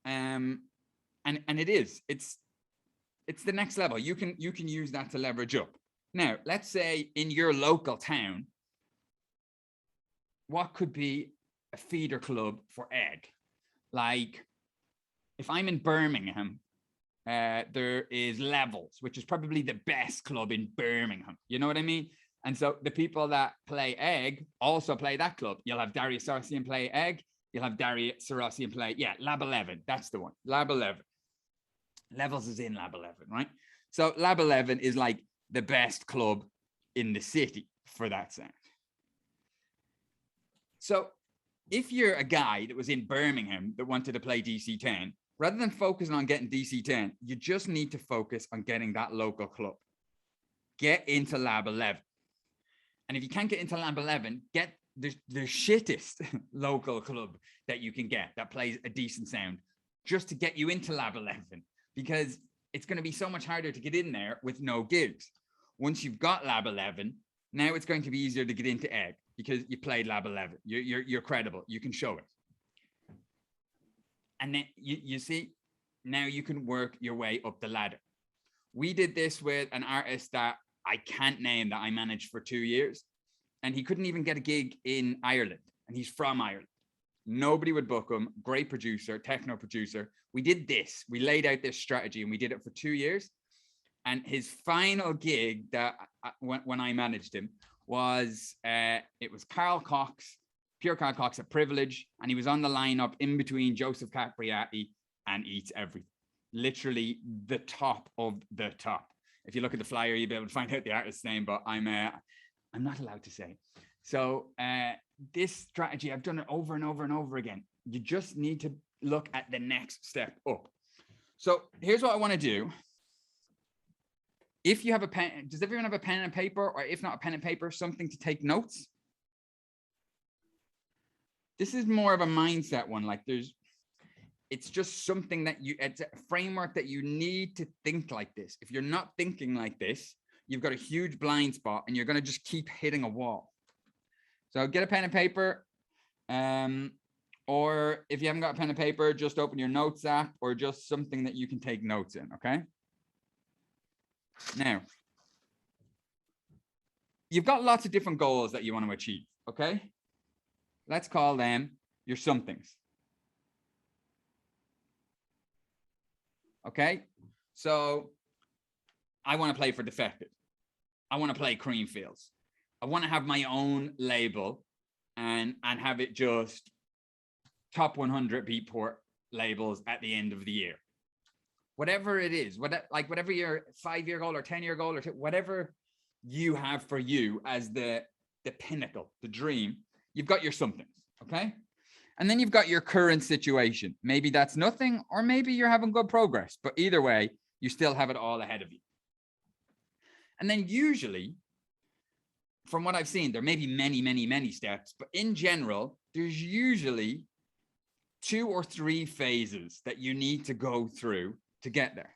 [SPEAKER 1] And it is. It's the next level. You can use that to leverage up. Now, let's say in your local town, what could be a feeder club for Egg? Like if I'm in Birmingham, there is Levels, which is probably the best club in Birmingham. You know what I mean? And so the people that play Egg also play that club. You'll have Darius Sarsian play Egg. You'll have Darius Sarsian play, Lab 11. That's the one. Lab 11. Levels is in Lab 11, right? So Lab 11 is like the best club in the city for that sound. So if you're a guy that was in Birmingham that wanted to play DC 10, rather than focusing on getting DC 10, you just need to focus on getting that local club. Get into Lab 11. And if you can't get into Lab 11, get the shittest local club that you can get that plays a decent sound just to get you into Lab 11, because it's going to be so much harder to get in there with no gigs. Once you've got Lab 11, now it's going to be easier to get into Egg because you played Lab 11. You're credible. You can show it. And then you see, now you can work your way up the ladder. We did this with an artist that I can't name that I managed for 2 years, and he couldn't even get a gig in Ireland, and he's from Ireland. Nobody would book him. Great producer, techno producer. We did this. We laid out this strategy, and we did it for 2 years. And his final gig that when I managed him was it was Carl Cox, Pure Carl Cox at Privilege, and he was on the lineup in between Joseph Capriati and Eats Everything. Literally the top of the top. If you look at the flyer, you'll be able to find out the artist's name, but I'm not allowed to say. So this strategy, I've done it over and over and over again. You just need to look at the next step up. So here's what I want to do. If you have a pen, does everyone have a pen and paper? Or if not a pen and paper, something to take notes? This is more of a mindset one. Like it's just something that it's a framework that you need to think like this. If you're not thinking like this, you've got a huge blind spot and you're going to just keep hitting a wall. So get a pen and paper. Or if you haven't got a pen and paper, just open your notes app or just something that you can take notes in, okay? Now, you've got lots of different goals that you want to achieve, okay? Let's call them your somethings. Okay, so I want to play for Defected. I want to play Creamfields. I want to have my own label and have it just top 100 Beatport labels at the end of the year. Whatever it is, whatever your 5-year goal or 10-year goal or whatever you have for you as the pinnacle, the dream, you've got your somethings, okay? And then you've got your current situation. Maybe that's nothing, or maybe you're having good progress, but either way, you still have it all ahead of you. And then usually, from what I've seen, there may be many, many, many steps, but in general, there's usually 2 or 3 phases that you need to go through to get there.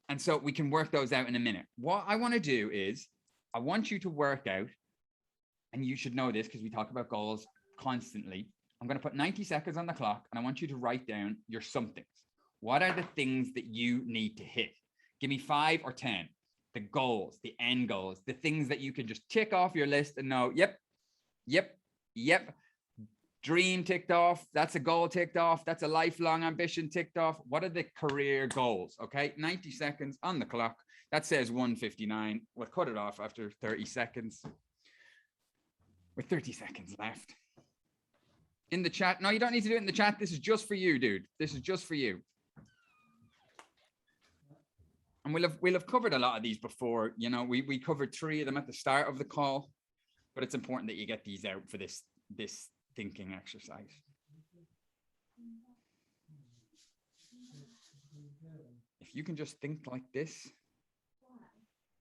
[SPEAKER 1] And so we can work those out in a minute. What I want to do is I want you to work out, and you should know this because we talk about goals constantly. I'm going to put 90 seconds on the clock, and I want you to write down your somethings. What are the things that you need to hit? Give me 5 or 10. The goals, the end goals, the things that you can just tick off your list and know, yep. Dream ticked off. That's a goal ticked off. That's a lifelong ambition ticked off. What are the career goals? Okay, 90 seconds on the clock. That says 1:59. We'll cut it off after 30 seconds. With 30 seconds left. In the chat. No, you don't need to do it in the chat. This is just for you, dude. This is just for you. And we'll have covered a lot of these before. You know, we covered 3 of them at the start of the call, but it's important that you get these out for this thinking exercise. If you can just think like this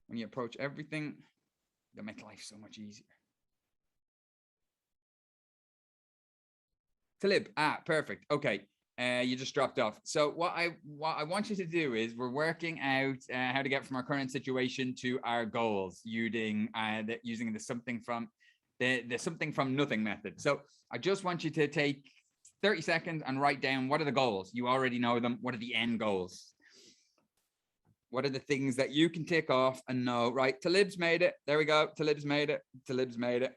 [SPEAKER 1] when you approach everything, it'll make life so much easier. Talib, perfect. Okay, you just dropped off. So what I want you to do is we're working out how to get from our current situation to our goals using the something from the something from nothing method. So I just want you to take 30 seconds and write down what are the goals. You already know them. What are the end goals? What are the things that you can tick off and know, right? Talib's made it. There we go. Talib's made it. Talib's made it.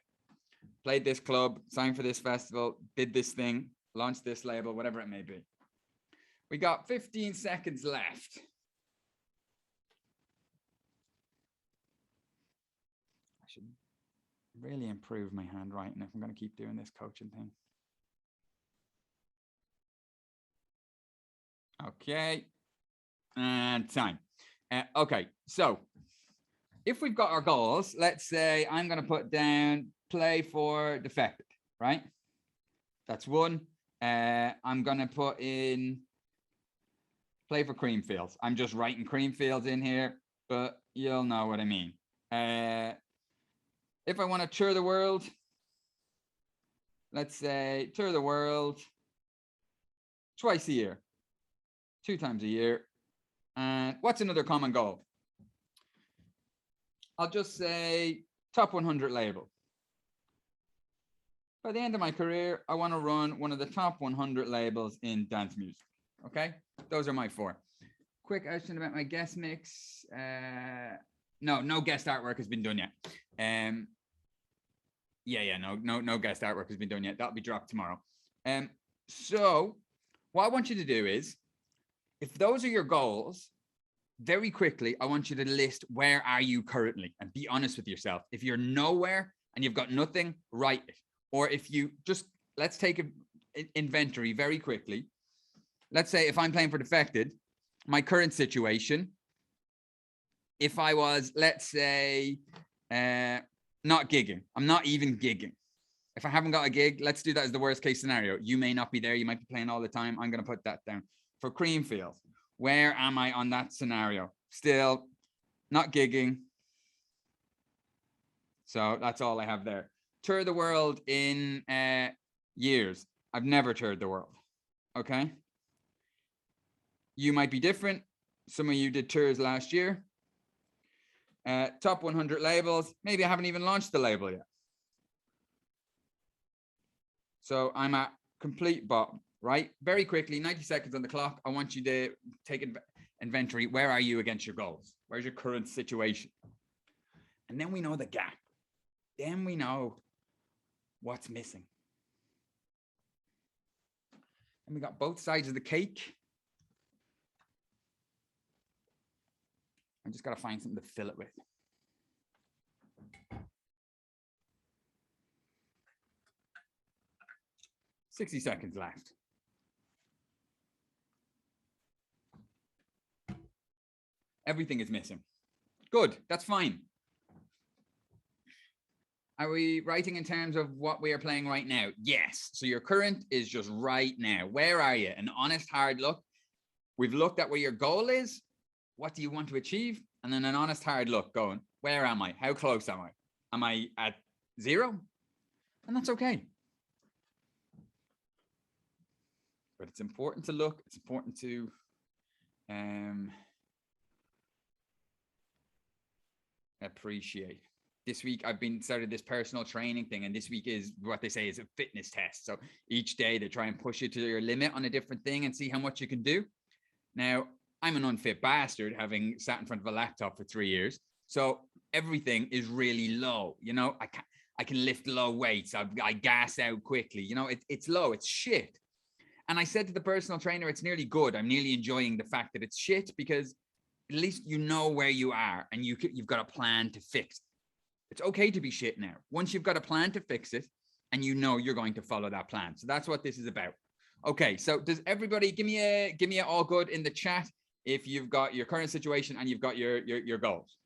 [SPEAKER 1] Played this club, signed for this festival, did this thing, launched this label, whatever it may be. We got 15 seconds left. I should really improve my handwriting if I'm going to keep doing this coaching thing. Okay. And time. Okay. So if we've got our goals, let's say I'm going to put down play for Defected, right? That's 1. I'm going to put in play for Creamfields. I'm just writing Creamfields in here, but you'll know what I mean. If I want to tour the world, let's say tour the world twice a year, 2 times a year. And what's another common goal? I'll just say top 100 label. By the end of my career, I want to run one of the top 100 labels in dance music. Okay, those are my 4. Quick question about my guest mix. No guest artwork has been done yet. No guest artwork has been done yet. That'll be dropped tomorrow. So what I want you to do is, if those are your goals, very quickly, I want you to list where are you currently and be honest with yourself. If you're nowhere and you've got nothing, write it. Or if you just, let's take an inventory very quickly. Let's say if I'm playing for Defected, my current situation, if I was, let's say, not gigging, I'm not even gigging. If I haven't got a gig, let's do that as the worst case scenario. You may not be there. You might be playing all the time. I'm going to put that down. For Creamfields, where am I on that scenario? Still not gigging. So that's all I have there. Tour the world in years. I've never toured the world. Okay. You might be different. Some of you did tours last year. Top 100 labels. Maybe I haven't even launched the label yet. So I'm at complete bottom, right? Very quickly, 90 seconds on the clock. I want you to take inventory. Where are you against your goals? Where's your current situation? And then we know the gap. Then we know what's missing. And we got both sides of the cake. I just got to find something to fill it with. $60 seconds left. Everything is missing. Good, that's fine. Are we writing in terms of what we are playing right now? Yes. So your current is just right now. Where are you? An honest, hard look. We've looked at where your goal is. What do you want to achieve? And then an honest, hard look going, where am I? How close am I? Am I at 0? And that's okay. but it's important to look. It's important to appreciate. This week I've been started this personal training thing, and this week is what they say is a fitness test. So each day they try and push you to your limit on a different thing and see how much you can do. Now, I'm an unfit bastard having sat in front of a laptop for 3 years. So everything is really low. You know, I can lift low weights. I gas out quickly. You know, it's low. It's shit. And I said to the personal trainer, it's nearly good. I'm nearly enjoying the fact that it's shit because at least you know where you are and you've got a plan to fix it. It's okay to be shit now. Once you've got a plan to fix it and you know you're going to follow that plan. So that's what this is about. Okay, so does everybody give me a all good in the chat if you've got your current situation and you've got your goals?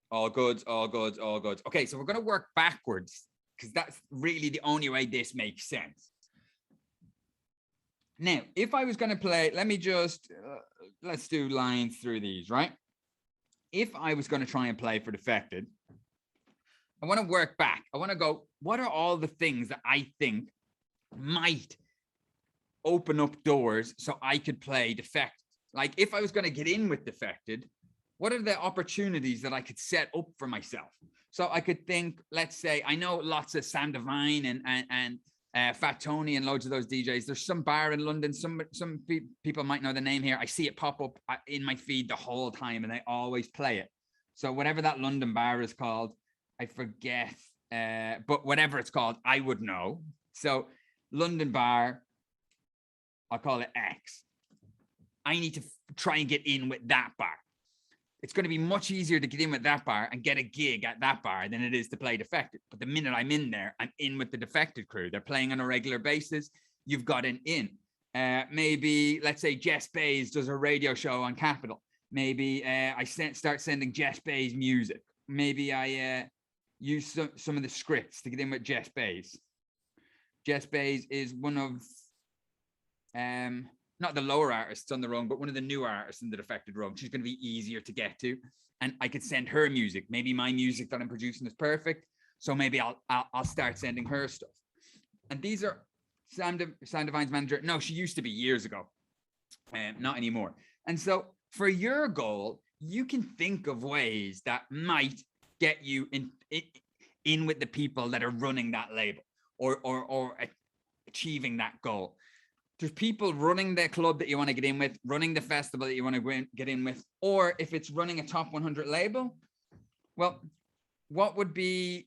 [SPEAKER 1] All goods, all goods, all goods. Okay, so we're going to work backwards because that's really the only way this makes sense. Now, if I was going to play, let me just, let's do lines through these, right? If I was going to try and play for Defected, I want to work back. I want to go, what are all the things that I think might open up doors so I could play Defected? Like if I was going to get in with Defected, what are the opportunities that I could set up for myself? So I could think, let's say, I know lots of Sam Devine and Fat Tony and loads of those DJs. There's some bar in London. Some people might know the name here. I see it pop up in my feed the whole time, and they always play it. So whatever that London bar is called, I forget. But whatever it's called, I would know. So London bar, I'll call it X. I need to try and get in with that bar. It's going to be much easier to get in with that bar and get a gig at that bar than it is to play Defected. But the minute I'm in there, I'm in with the Defected crew. They're playing on a regular basis. You've got an in. Maybe, let's say Jess Bays does a radio show on Capital. Maybe I start sending Jess Bays music. Maybe I use some of the scripts to get in with Jess Bays. Jess Bays is one of, not the lower artists on the rung, but one of the newer artists in the Defected rung. She's going to be easier to get to. And I could send her music. Maybe my music that I'm producing is perfect. So maybe I'll start sending her stuff. And these are Sam Devine's manager. No, she used to be years ago. Not anymore. And so for your goal, you can think of ways that might get you in with the people that are running that label or achieving that goal. There's people running the club that you want to get in with, running the festival that you want to get in with, or if it's running a top 100 label, well, what would I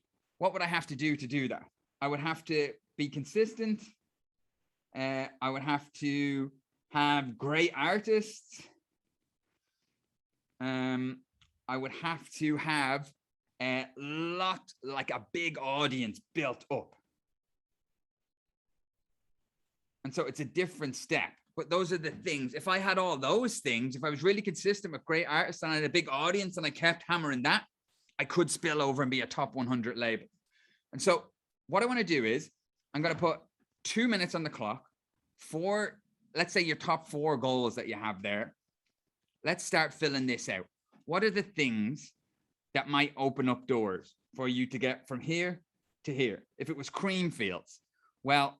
[SPEAKER 1] have to do that? I would have to be consistent. I would have to have great artists. I would have to have a big audience built up. And so it's a different step, but those are the things. If I had all those things, if I was really consistent with great artists and I had a big audience and I kept hammering that, I could spill over and be a top 100 label. And so what I want to do is I'm going to put 2 minutes on the clock for, let's say, your top 4 goals that you have there. Let's start filling this out. What are the things that might open up doors for you to get from here to here? If it was Creamfields, well,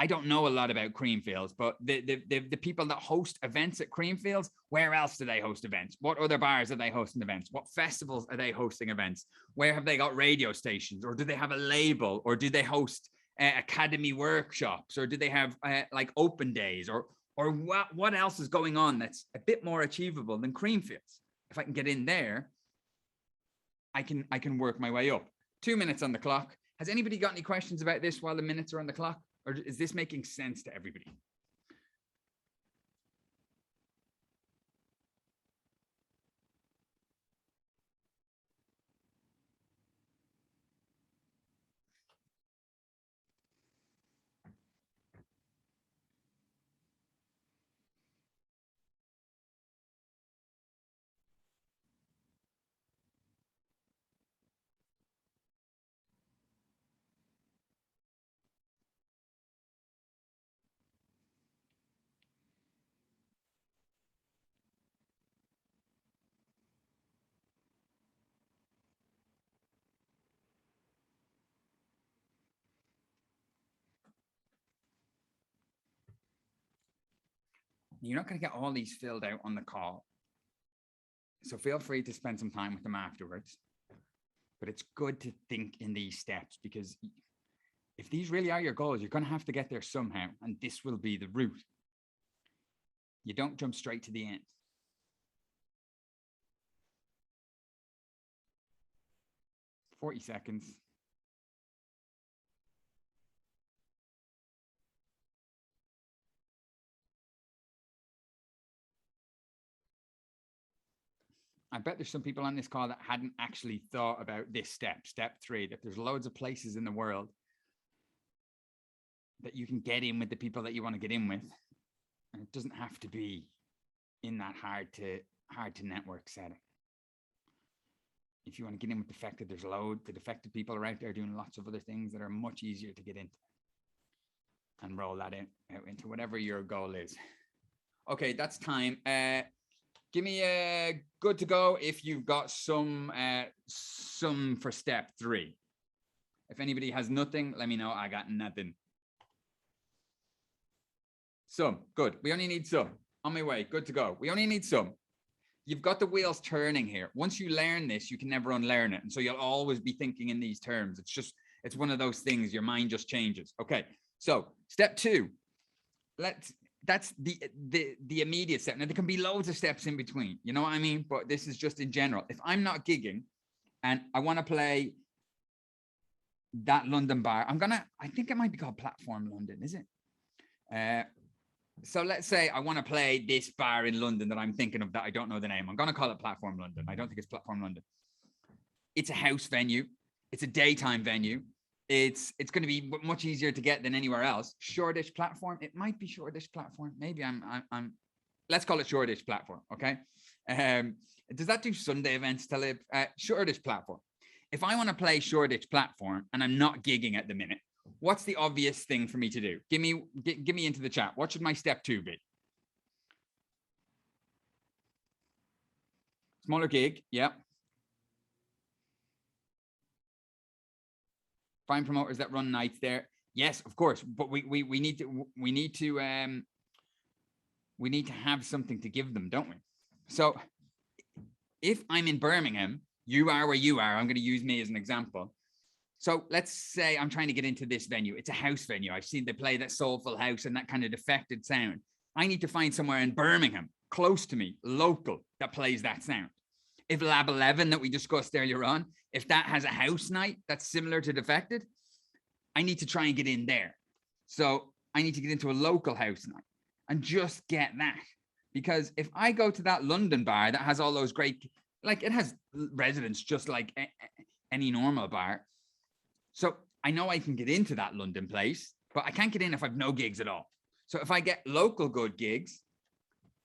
[SPEAKER 1] I don't know a lot about Creamfields, but the people that host events at Creamfields, where else do they host events? What other bars are they hosting events? What festivals are they hosting events? Where have they got radio stations? Or do they have a label? Or do they host academy workshops? Or do they have like open days? Or what else is going on that's a bit more achievable than Creamfields? If I can get in there, I can work my way up. 2 minutes on the clock. Has anybody got any questions about this while the minutes are on the clock? Or is this making sense to everybody? You're not going to get all these filled out on the call. So feel free to spend some time with them afterwards. But it's good to think in these steps, because if these really are your goals, you're going to have to get there somehow. And this will be the route. You don't jump straight to the end. "40 seconds. I bet there's some people on this call that hadn't actually thought about this step 3, that there's loads of places in the world that you can get in with the people that you want to get in with. And it doesn't have to be in that hard to network setting. If you want to get in with defected, there's loads. The defected people are out there doing lots of other things that are much easier to get into, and roll that out into whatever your goal is. Okay, that's time. Give me a good to go if you've got some for step 3. If anybody has nothing, let me know. I got nothing. Some, good. We only need some. On my way, good to go. We only need some. You've got the wheels turning here. Once you learn this, you can never unlearn it. And so you'll always be thinking in these terms. It's one of those things, your mind just changes. Okay, so step 2. That's the immediate step. Now, there can be loads of steps in between. You know what I mean? But this is just in general. If I'm not gigging and I want to play that London bar, I think it might be called Platform London, is it? So let's say I want to play this bar in London that I'm thinking of that I don't know the name. I'm going to call it Platform London. I don't think it's Platform London. It's a house venue. It's a daytime venue. It's going to be much easier to get than anywhere else. Shoreditch Platform. It might be Shoreditch Platform. Maybe I'm let's call it Shoreditch Platform. Okay. Does that do Sunday events to live? Shoreditch Platform. If I want to play Shoreditch Platform and I'm not gigging at the minute, what's the obvious thing for me to do? Give me into the chat. What should my step 2 be? Smaller gig. Yeah. Find promoters that run nights there. Yes, of course. But we need to have something to give them, don't we? So if I'm in Birmingham, you are where you are. I'm going to use me as an example. So let's say I'm trying to get into this venue. It's a house venue. I've seen they play that soulful house and that kind of defected sound. I need to find somewhere in Birmingham, close to me, local, that plays that sound. If Lab 11 that we discussed earlier on, if that has a house night that's similar to defected, I need to try and get in there. So I need to get into a local house night and just get that. Because if I go to that London bar that has all those great, like it has residents just like any normal bar. So I know I can get into that London place, but I can't get in if I've no gigs at all. So if I get local good gigs,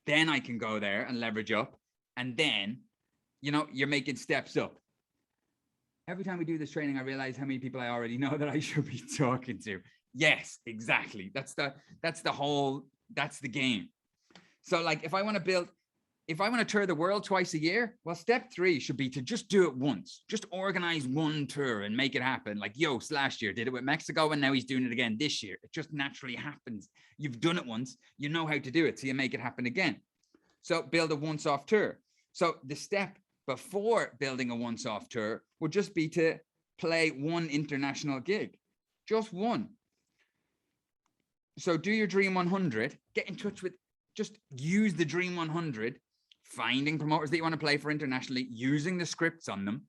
[SPEAKER 1] then I can go there and leverage up. And then, you're making steps up. Every time we do this training, I realize how many people I already know that I should be talking to. Yes, exactly. That's the game. So like, if I want to tour the world twice a year, well, step 3 should be to just do it once. Just organize one tour and make it happen. Like Yost last year did it with Mexico, and now he's doing it again this year. It just naturally happens. You've done it once, you know how to do it, so you make it happen again. So build a once-off tour. So the step before building a once-off tour would just be to play one international gig, just one. So do your Dream 100, get in touch with, just use the Dream 100, finding promoters that you want to play for internationally, using the scripts on them.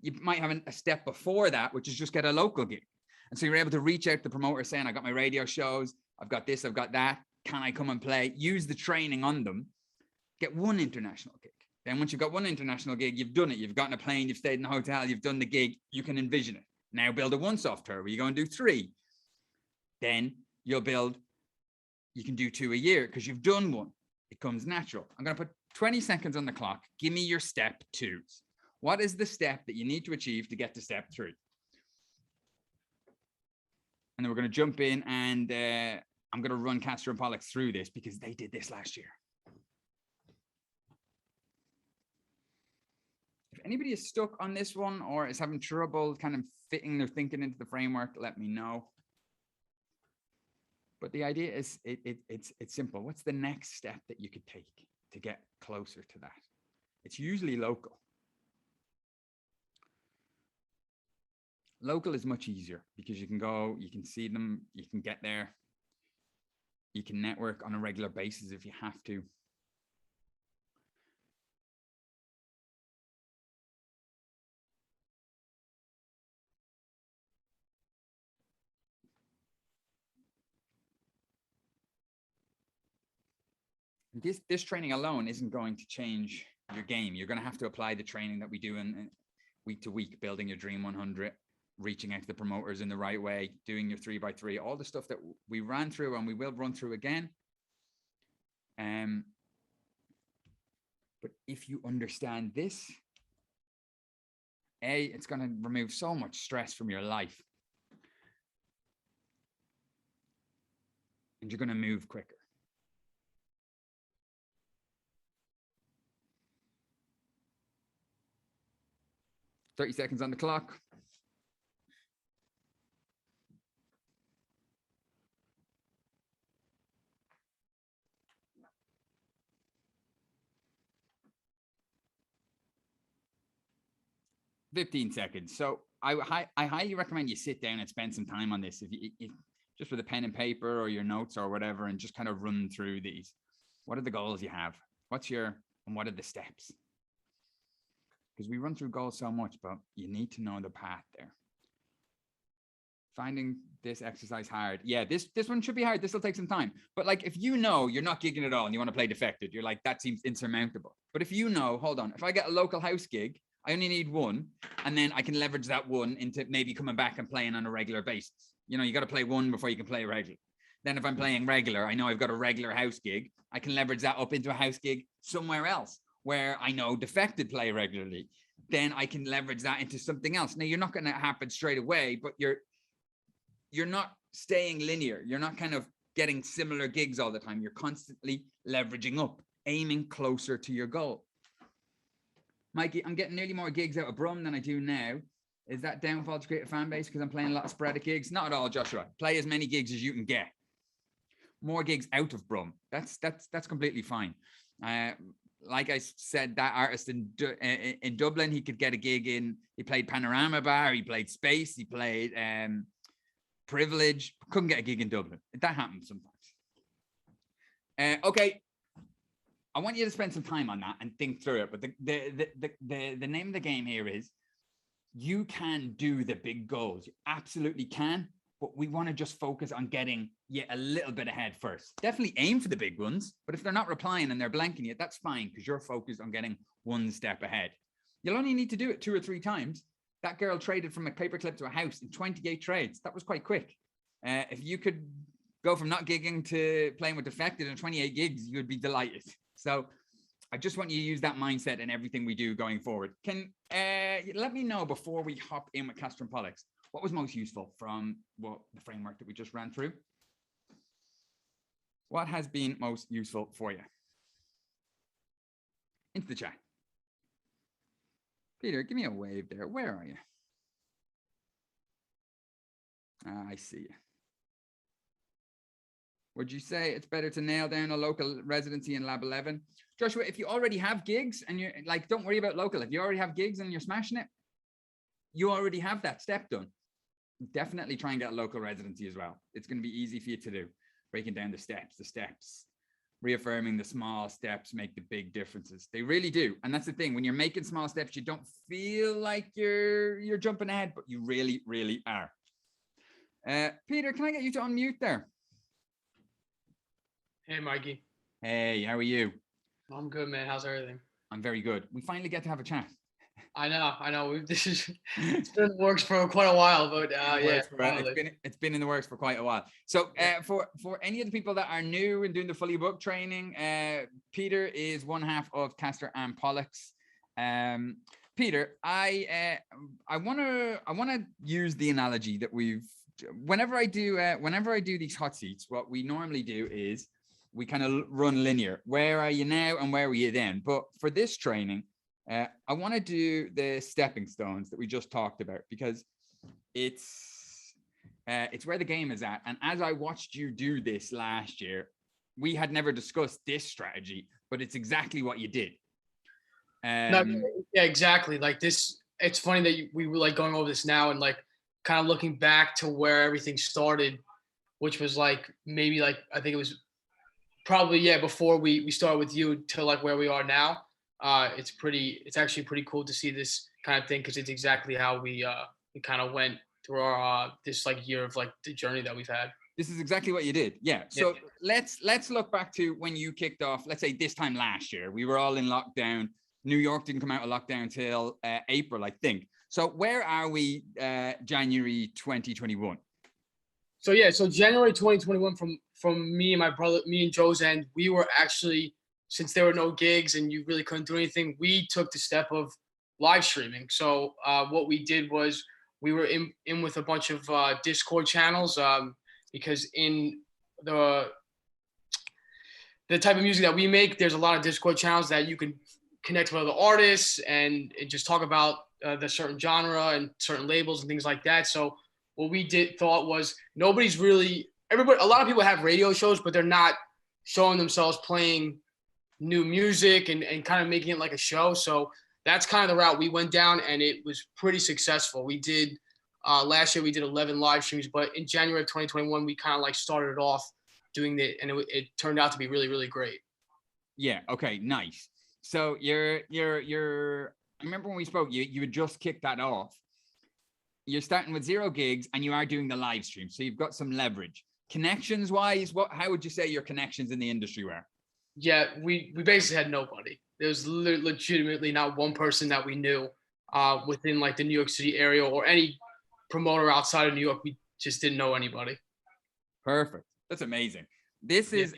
[SPEAKER 1] You might have a step before that, which is just get a local gig. And so you're able to reach out to the promoter saying, I got my radio shows, I've got this, I've got that. Can I come and play? Use the training on them, get one international gig. Then once you've got one international gig, you've done it. You've gotten a plane, you've stayed in a hotel, you've done the gig, you can envision it. Now build a once-off tour where you go and do 3. Then you can do 2 a year because you've done one. It comes natural. I'm going to put 20 seconds on the clock. Give me your step 2s. What is the step that you need to achieve to get to step 3? And then we're going to jump in and I'm going to run Castor and Pollux through this because they did this last year. If anybody is stuck on this one or is having trouble kind of fitting their thinking into the framework, let me know. But the idea is it's simple. What's the next step that you could take to get closer to that? It's usually local. Local is much easier because you can go, you can see them, you can get there. You can network on a regular basis if you have to. This training alone isn't going to change your game. You're going to have to apply the training that we do in week to week, building your Dream 100, reaching out to the promoters in the right way, doing your 3x3, all the stuff that we ran through and we will run through again. But if you understand this, it's going to remove so much stress from your life. And you're going to move quicker. 30 seconds on the clock. $15 seconds. So I highly recommend you sit down and spend some time on this. If just with a pen and paper or your notes or whatever, and just kind of run through these. What are the goals you have? And what are the steps? Because we run through goals so much, but you need to know the path there. Finding this exercise hard. Yeah, this one should be hard. This will take some time. But like, if you know you're not gigging at all and you want to play defected, you're like, that seems insurmountable. But if you know, hold on, if I get a local house gig, I only need one, and then I can leverage that one into maybe coming back and playing on a regular basis. You know, you got to play one before you can play regular. Then if I'm playing regular, I know I've got a regular house gig. I can leverage that up into a house gig somewhere else where I know defected play regularly. Then I can leverage that into something else. Now, you're not going to happen straight away, but you're not staying linear. You're not kind of getting similar gigs all the time. You're constantly leveraging up, aiming closer to your goal. Mikey, I'm getting nearly more gigs out of Brum than I do now. Is that downfall to create a fan base because I'm playing a lot of sporadic gigs? Not at all, Joshua. Play as many gigs as you can get. More gigs out of Brum. That's completely fine. Like I said, that artist in Dublin, he could get a gig in. He played Panorama Bar. He played Space. He played Privilege. Couldn't get a gig in Dublin. That happens sometimes. Okay. I want you to spend some time on that and think through it. But the name of the game here is you can do the big goals. You absolutely can. But we want to just focus on getting you a little bit ahead first. Definitely aim for the big ones. But if they're not replying and they're blanking you, that's fine because you're focused on getting one step ahead. You'll only need to do it 2 or 3 times. That girl traded from a paperclip to a house in 28 trades. That was quite quick. If you could go from not gigging to playing with defected in 28 gigs, you would be delighted. So I just want you to use that mindset in everything we do going forward. Can let me know before we hop in with Castor and Pollux, what was most useful from the framework that we just ran through? What has been most useful for you? Into the chat. Peter, give me a wave there. Where are you? I see you. Would you say it's better to nail down a local residency in Lab 11? Joshua, if you already have gigs and you're like, don't worry about local. If you already have gigs and you're smashing it, you already have that step done. Definitely try and get a local residency as well. It's going to be easy for you to do. Breaking down the steps, reaffirming the small steps make the big differences. They really do. And that's the thing. When you're making small steps, you don't feel like you're jumping ahead, but you really, really are. Peter, can I get you to unmute there?
[SPEAKER 2] Hey, Mikey.
[SPEAKER 1] Hey, how are you?
[SPEAKER 2] I'm good, man. How's everything?
[SPEAKER 1] I'm very good. We finally get to have a chat.
[SPEAKER 2] I know. It's been in the works for quite a while, but yeah,
[SPEAKER 1] it's been in the works for quite a while. So for any of the people that are new and doing the fully booked training, Peter is one half of Castor and Pollux. Peter, I want to use the analogy that whenever I do these hot seats, what we normally do is we kind of run linear. Where are you now and where were you then? But for this training, I want to do the stepping stones that we just talked about because it's It's where the game is at. And as I watched you do this last year, we had never discussed this strategy, but it's exactly what you did.
[SPEAKER 2] No, yeah, exactly. Like this, it's funny that we were like going over this now and like kind of looking back to where everything started, which was like maybe like I think it was probably before we started with you to like where we are now. It's actually pretty cool to see this kind of thing because it's exactly how we kind of went through our this like year of like the journey that we've had.
[SPEAKER 1] This is exactly what you did. Yeah. So let's look back to when you kicked off, let's say this time last year. We were all in lockdown. New York didn't come out of lockdown until April, I think. So where are we January 2021?
[SPEAKER 2] So January 2021 from me and my brother, me and Joe's end, we were actually, since there were no gigs and you really couldn't do anything, we took the step of live streaming. So what we did was we were in with a bunch of Discord channels because in the type of music that we make, there's a lot of Discord channels that you can connect with other artists and just talk about the certain genre and certain labels and things like that. So what we thought was a lot of people have radio shows, but they're not showing themselves playing new music and kind of making it like a show. So that's kind of the route we went down, and it was pretty successful. We did last year we did 11 live streams, but in January of 2021 we kind of like started off doing it, and it turned out to be really, really great.
[SPEAKER 1] Yeah. Okay. Nice. So I remember when we spoke, you had just kicked that off. You're starting with 0 gigs and you are doing the live stream. So you've got some leverage. Connections wise, how would you say your connections in the industry were?
[SPEAKER 2] Yeah, we basically had nobody. There was legitimately not one person that we knew within like the New York City area or any promoter outside of New York. We just didn't know anybody.
[SPEAKER 1] Perfect. That's amazing. This is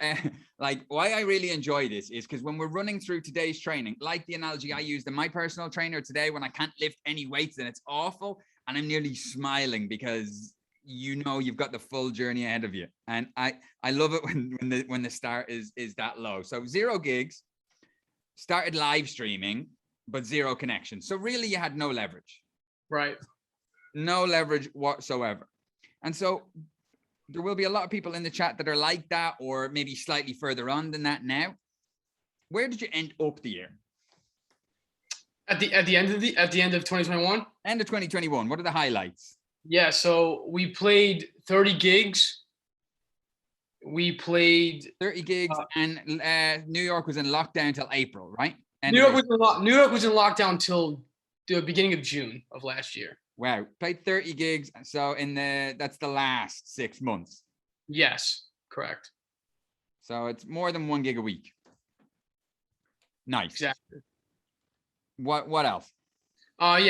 [SPEAKER 1] like why I really enjoy this is because when we're running through today's training, like the analogy I used in my personal trainer today, when I can't lift any weights and it's awful, and I'm nearly smiling because you've got the full journey ahead of you. And I love it when the start is that low. So 0 gigs, started live streaming, but 0 connections. So really you had no leverage.
[SPEAKER 2] Right.
[SPEAKER 1] No leverage whatsoever. And so there will be a lot of people in the chat that are like that, or maybe slightly further on than that now. Where did you end up the year?
[SPEAKER 2] At the end of 2021?
[SPEAKER 1] End of 2021. What are the highlights?
[SPEAKER 2] Yeah, so we played 30 gigs. We played
[SPEAKER 1] 30 gigs, and New York was in lockdown till April, right?
[SPEAKER 2] New York was in lockdown till the beginning of June of last year.
[SPEAKER 1] Wow, played 30 gigs. So that's the last 6 months.
[SPEAKER 2] Yes, correct.
[SPEAKER 1] So it's more than 1 gig a week. Nice.
[SPEAKER 2] Exactly.
[SPEAKER 1] What else?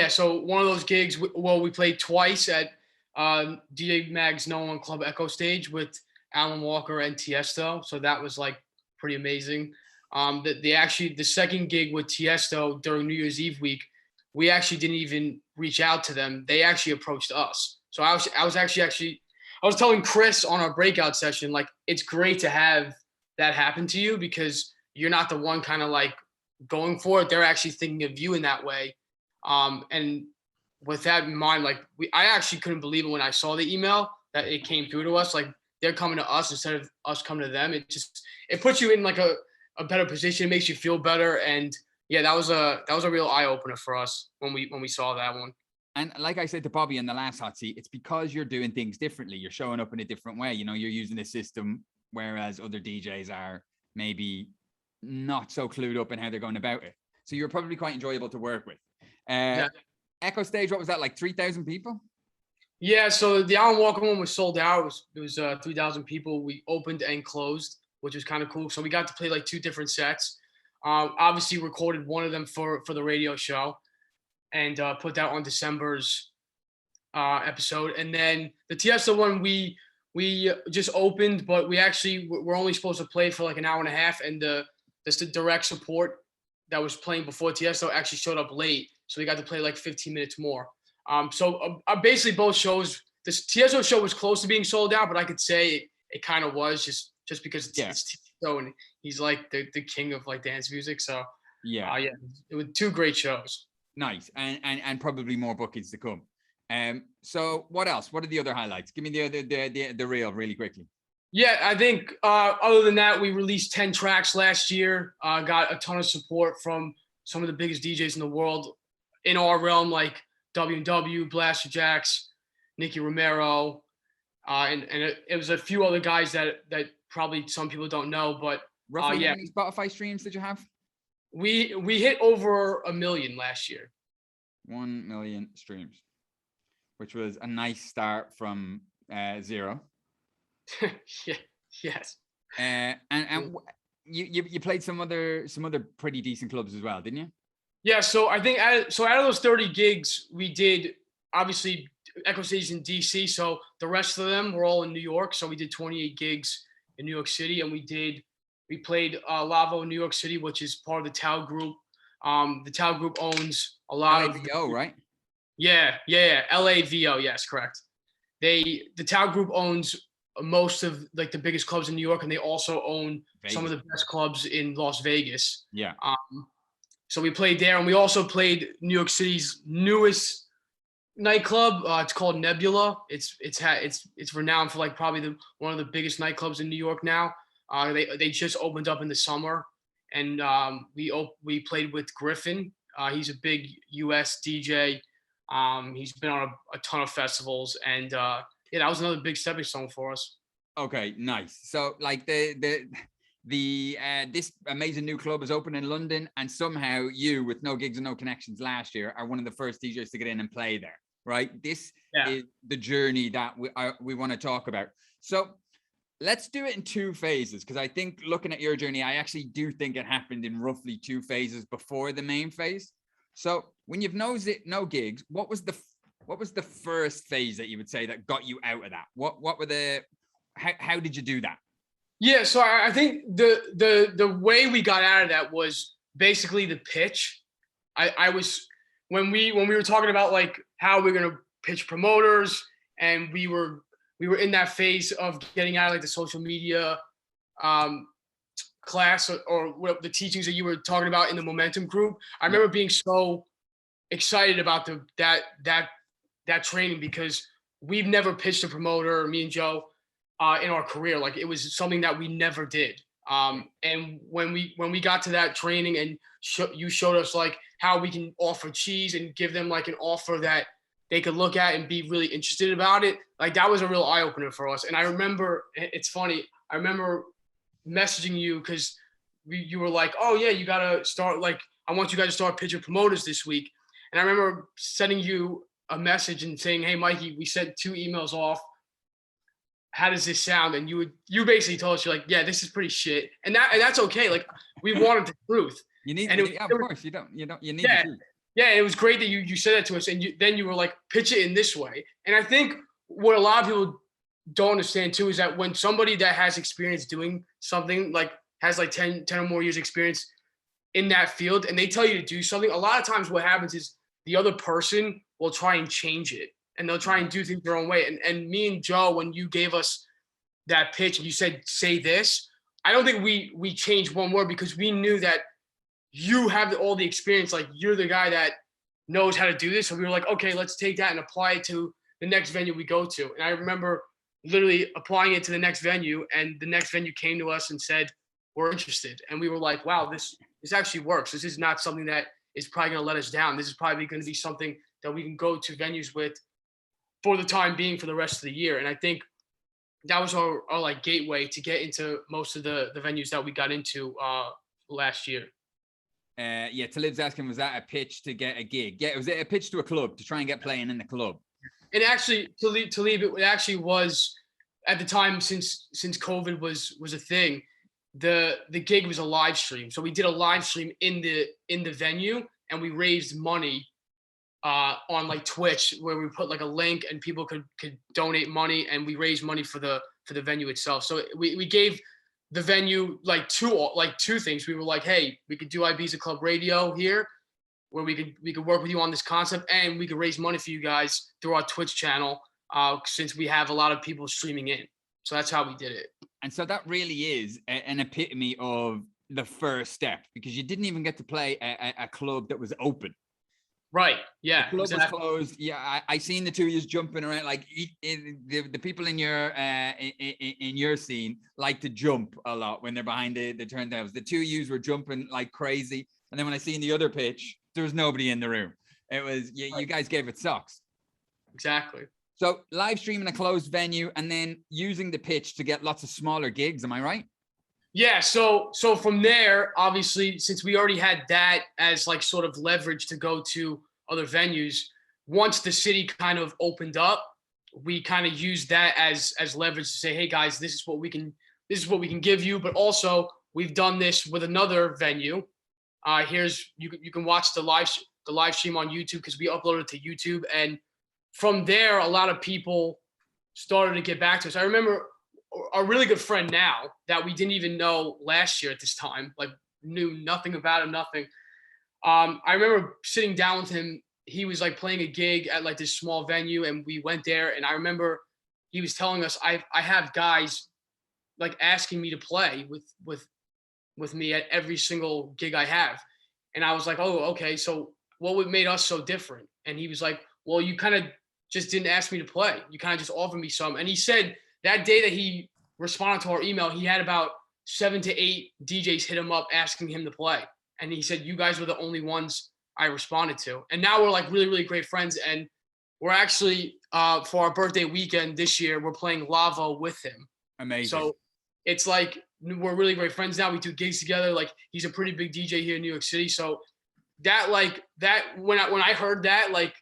[SPEAKER 2] So one of those gigs, we played twice at DJ Mag's No One Club Echo Stage with Alan Walker and Tiesto. So that was like pretty amazing. The second gig with Tiesto during New Year's Eve week, we actually didn't even reach out to them. They actually approached us. So I was telling Chris on our breakout session, like, it's great to have that happen to you because you're not the one kind of like going for it. They're actually thinking of you in that way. And with that in mind, like I actually couldn't believe it when I saw the email that it came through to us. Like they're coming to us instead of us coming to them. It puts you in like a better position. It makes you feel better. And yeah, that was a real eye opener for us when we saw that one.
[SPEAKER 1] And like I said to Bobby in the last hot seat, it's because you're doing things differently. You're showing up in a different way. You're using a system, whereas other DJs are maybe not so clued up in how they're going about it. So you're probably quite enjoyable to work with. Echo Stage, what was that, like 3,000 people?
[SPEAKER 2] Yeah, so the Alan Walker one was sold out. It was 3,000 people. We opened and closed, which was kind of cool. So we got to play like 2 different sets. Obviously recorded one of them for the radio show and put that on December's episode. And then the Tiesto one, we just opened, but we're only supposed to play for like an hour and a half. And the direct support that was playing before Tiesto actually showed up late. So we got to play like 15 minutes more. So basically both shows, this Tiesto show was close to being sold out, but I could say it kind of was just because it's Tiesto and he's like the king of like dance music. So it was 2 great shows.
[SPEAKER 1] Nice. And probably more bookings to come. So what else? What are the other highlights? Give me the reel really quickly.
[SPEAKER 2] Yeah, I think other than that, we released 10 tracks last year. Got a ton of support from some of the biggest DJs in the world in our realm, like W&W, Blaster Jacks, Nicky Romero, and it was a few other guys that probably some people don't know. But
[SPEAKER 1] Roughly
[SPEAKER 2] yeah,
[SPEAKER 1] how many Spotify streams did you have?
[SPEAKER 2] we hit over 1 million last year.
[SPEAKER 1] 1 million streams, which was a nice start from 0.
[SPEAKER 2] Yeah, yes.
[SPEAKER 1] And you played some other pretty decent clubs as well, didn't you?
[SPEAKER 2] Yeah, so I think out of those 30 gigs, we did obviously Echo Stage in DC. So the rest of them were all in New York. So we did 28 gigs in New York City, and we played Lavo in New York City, which is part of the Tao Group. The Tao Group owns a lot of
[SPEAKER 1] LAVO, right?
[SPEAKER 2] Yeah, LAVO, yes, correct. The Tao Group owns most of like the biggest clubs in New York, and they also own some of the best clubs in Las Vegas.
[SPEAKER 1] Yeah.
[SPEAKER 2] So we played there, and we also played New York City's newest nightclub. It's called Nebula. It's renowned for like probably one of the biggest nightclubs in New York now. They just opened up in the summer, and we played with Griffin. He's a big U.S. DJ. He's been on a ton of festivals, and yeah, that was another big stepping stone for us.
[SPEAKER 1] Okay, nice. So like this amazing new club is open in London, and somehow you, with no gigs and no connections last year, are one of the first DJs to get in and play there, right? This is the journey that we want to talk about. So let's do it in 2 phases, because I think looking at your journey, I actually do think it happened in roughly 2 phases before the main phase. So when you've no gigs, what was the first phase that you would say that got you out of that? What were how did you do that?
[SPEAKER 2] Yeah, so I think the way we got out of that was basically the pitch. I was when we were talking about like how we're gonna pitch promoters, and we were in that phase of getting out of like the social media class or the teachings that you were talking about in the Momentum group. I remember being so excited about that training, because we've never pitched a promoter, me and Joe, in our career. Like, it was something that we never did. And when we got to that training, and you showed us like how we can offer cheese and give them like an offer that they could look at and be really interested about it, like that was a real eye opener for us. And I remember, it's funny, I remember messaging you because you were like, oh yeah, you gotta start, like, I want you guys to start pitching promoters this week. And I remember sending you a message and saying, hey Mikey, we sent 2 emails off. How does this sound? And you basically told us, you're like, yeah, this is pretty shit. And that's okay. Like, we wanted the truth.
[SPEAKER 1] You need, of course, you need
[SPEAKER 2] yeah,
[SPEAKER 1] the truth.
[SPEAKER 2] Yeah, it was great that you said that to us, and then you were like, pitch it in this way. And I think what a lot of people don't understand too is that when somebody that has experience doing something, like has like 10 or more years experience in that field, and they tell you to do something, a lot of times what happens is the other person will try and change it, and they'll try and do things their own way. And me and Joe, when you gave us that pitch and you said, say this, I don't think we changed one word, because we knew that you have all the experience. Like, you're the guy that knows how to do this. So we were like, okay, let's take that and apply it to the next venue we go to. And I remember literally applying it to the next venue, and the next venue came to us and said, we're interested. And we were like, wow, this actually works. This is not something that is probably going to let us down. This is probably going to be something that we can go to venues with for the time being, for the rest of the year. And I think that was our like gateway to get into most of the venues that we got into last year.
[SPEAKER 1] Yeah, Talib's asking, was that a pitch to get a gig? Yeah, was it a pitch to a club to try and get playing in the club?
[SPEAKER 2] And actually, Talib, it actually was, at the time, since COVID was a thing, the gig was a live stream. So we did a live stream in the venue, and we raised money on like Twitch, where we put like a link and people could donate money, and we raised money for the venue itself. So we gave the venue like two things. We were like, hey, we could do Ibiza Club Radio here, where we could work with you on this concept, and we could raise money for you guys through our Twitch channel, since we have a lot of people streaming in. So that's how we did it. And
[SPEAKER 1] so that really is an epitome of the first step, because you didn't even get to play a club that was open.
[SPEAKER 2] Right. Yeah.
[SPEAKER 1] The club was
[SPEAKER 2] Exactly.
[SPEAKER 1] closed. Yeah, I seen the two of you jumping around. Like the people in your in your scene like to jump a lot when they're behind the turntables. The two of yous were jumping like crazy, and then when I seen the other pitch, there was nobody in the room. It was you guys gave it socks.
[SPEAKER 2] Exactly.
[SPEAKER 1] So live streaming a closed venue and then using the pitch to get lots of smaller gigs. Am I right?
[SPEAKER 2] Yeah. So from there, obviously, since we already had that as like sort of leverage to go to other venues, once the city kind of opened up, we kind of used that as leverage to say, hey guys, this is what we can give you. But also, we've done this with another venue. Here's you can watch the live stream on YouTube because we uploaded to YouTube, and from there, a lot of people started to get back to us. I remember a really good friend now that we didn't even know last year at this time, like knew nothing about him, nothing. I remember sitting down with him. He was like playing a gig at like this small venue, and we went there. And I remember he was telling us, I have guys like asking me to play with me at every single gig I have. And I was like, oh, okay. So what made us so different? And he was like, well, you kind of just didn't ask me to play. You kind of just offered me some. And he said that day that he responded to our email, he had about 7 to 8 DJs hit him up asking him to play. And he said, you guys were the only ones I responded to. And now we're like really, really great friends. And we're actually, for our birthday weekend this year, we're playing Lavo with him.
[SPEAKER 1] Amazing.
[SPEAKER 2] So it's like, we're really great friends now. We do gigs together. Like he's a pretty big DJ here in New York City. So that when I heard that, like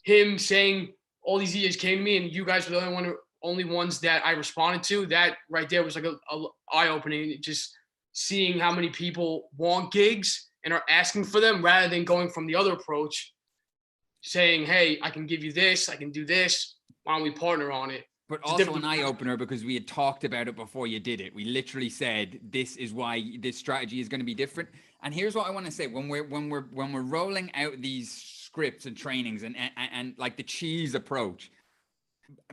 [SPEAKER 2] him saying all these DJs came to me and you guys were the only ones that I responded to, that right there was like a eye-opening. Just seeing how many people want gigs and are asking for them rather than going from the other approach, saying, hey, I can give you this, I can do this. Why don't we partner on it?
[SPEAKER 1] But also an eye-opener because we had talked about it before you did it. We literally said this is why this strategy is going to be different. And here's what I want to say: when we're rolling out these scripts and trainings and like the cheese approach,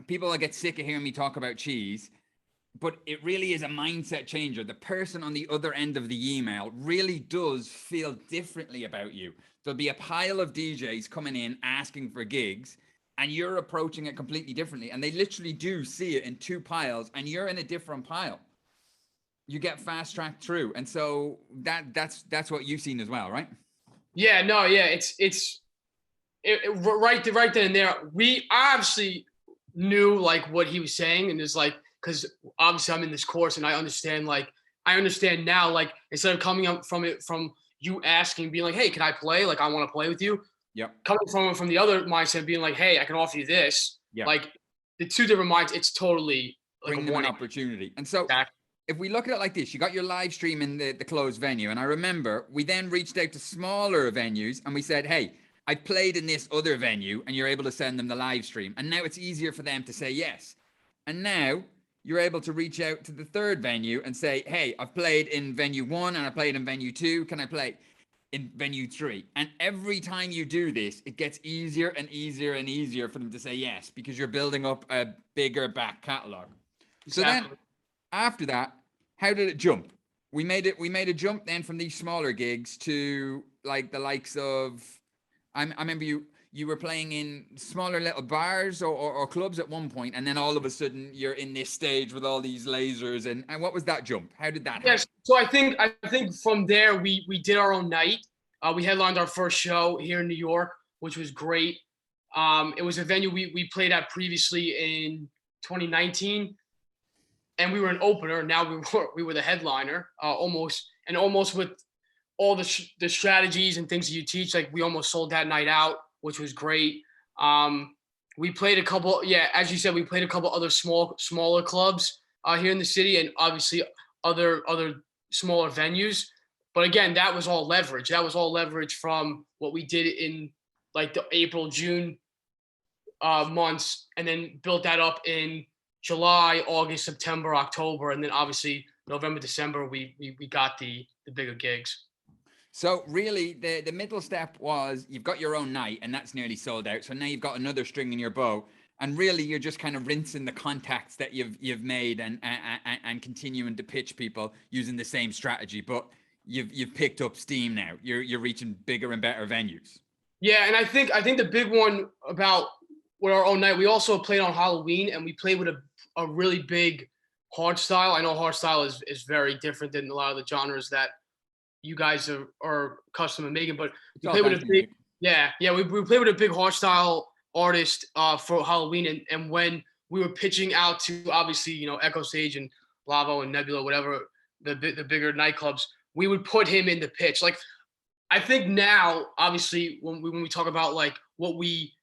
[SPEAKER 1] people will get sick of hearing me talk about cheese, but it really is a mindset changer. The person on the other end of the email really does feel differently about you. There'll be a pile of DJs coming in asking for gigs, and you're approaching it completely differently. And they literally do see it in two piles, and you're in a different pile. You get fast tracked through. And so that's what you've seen as well, right?
[SPEAKER 2] Yeah, no, yeah. It's right then and there. We obviously knew like what he was saying, and it's like, because obviously I'm in this course and I understand now, like instead of coming up from you asking, being like, hey, can I play? Like, I want to play with you.
[SPEAKER 1] Yep.
[SPEAKER 2] Coming from the other mindset, being like, hey, I can offer you this.
[SPEAKER 1] Yep.
[SPEAKER 2] Like the two different minds, it's totally like
[SPEAKER 1] bring them an opportunity. And so if we look at it like this, you got your live stream in the closed venue. And I remember we then reached out to smaller venues and we said, hey, I played in this other venue, and you're able to send them the live stream. And now it's easier for them to say yes. And now you're able to reach out to the third venue and say, hey, I've played in venue 1 and I played in venue 2. Can I play in venue 3? And every time you do this, it gets easier and easier and easier for them to say yes, because you're building up a bigger back catalog. Exactly. So then after that, how did it jump? We made a jump then from these smaller gigs to like the likes of, I remember you were playing in smaller little bars or clubs at one point, and then all of a sudden you're in this stage with all these lasers. And what was that jump? How did that happen?
[SPEAKER 2] Yes, so I think from there we did our own night. We headlined our first show here in New York, which was great. It was a venue we played at previously in 2019, and we were an opener. Now we were the headliner, almost with all the strategies and things that you teach. Like we almost sold that night out, which was great. We played a couple, as you said, we played a couple other smaller clubs here in the city, and obviously other smaller venues. But again, that was all leverage. That was all leverage from what we did in like the April, June months, and then built that up in July, August, September, October, and then obviously November, December, we got the bigger gigs.
[SPEAKER 1] So really the middle step was you've got your own night, and that's nearly sold out. So now you've got another string in your bow, and really you're just kind of rinsing the contacts that you've made and continuing to pitch people using the same strategy. But you've picked up steam now. You're reaching bigger and better venues.
[SPEAKER 2] Yeah, and I think the big one about with our own night, we also played on Halloween, and we played with a really big hard style. I know hard style is very different than a lot of the genres that you guys are custom and making, but
[SPEAKER 1] It's
[SPEAKER 2] we
[SPEAKER 1] all
[SPEAKER 2] played with
[SPEAKER 1] down
[SPEAKER 2] a
[SPEAKER 1] to
[SPEAKER 2] big
[SPEAKER 1] you.
[SPEAKER 2] we played with a big hard style artist for Halloween, and when we were pitching out to obviously Echo Stage and Lavo and Nebula, whatever the bigger nightclubs, we would put him in the pitch. Like I think now, obviously, when we talk about like what we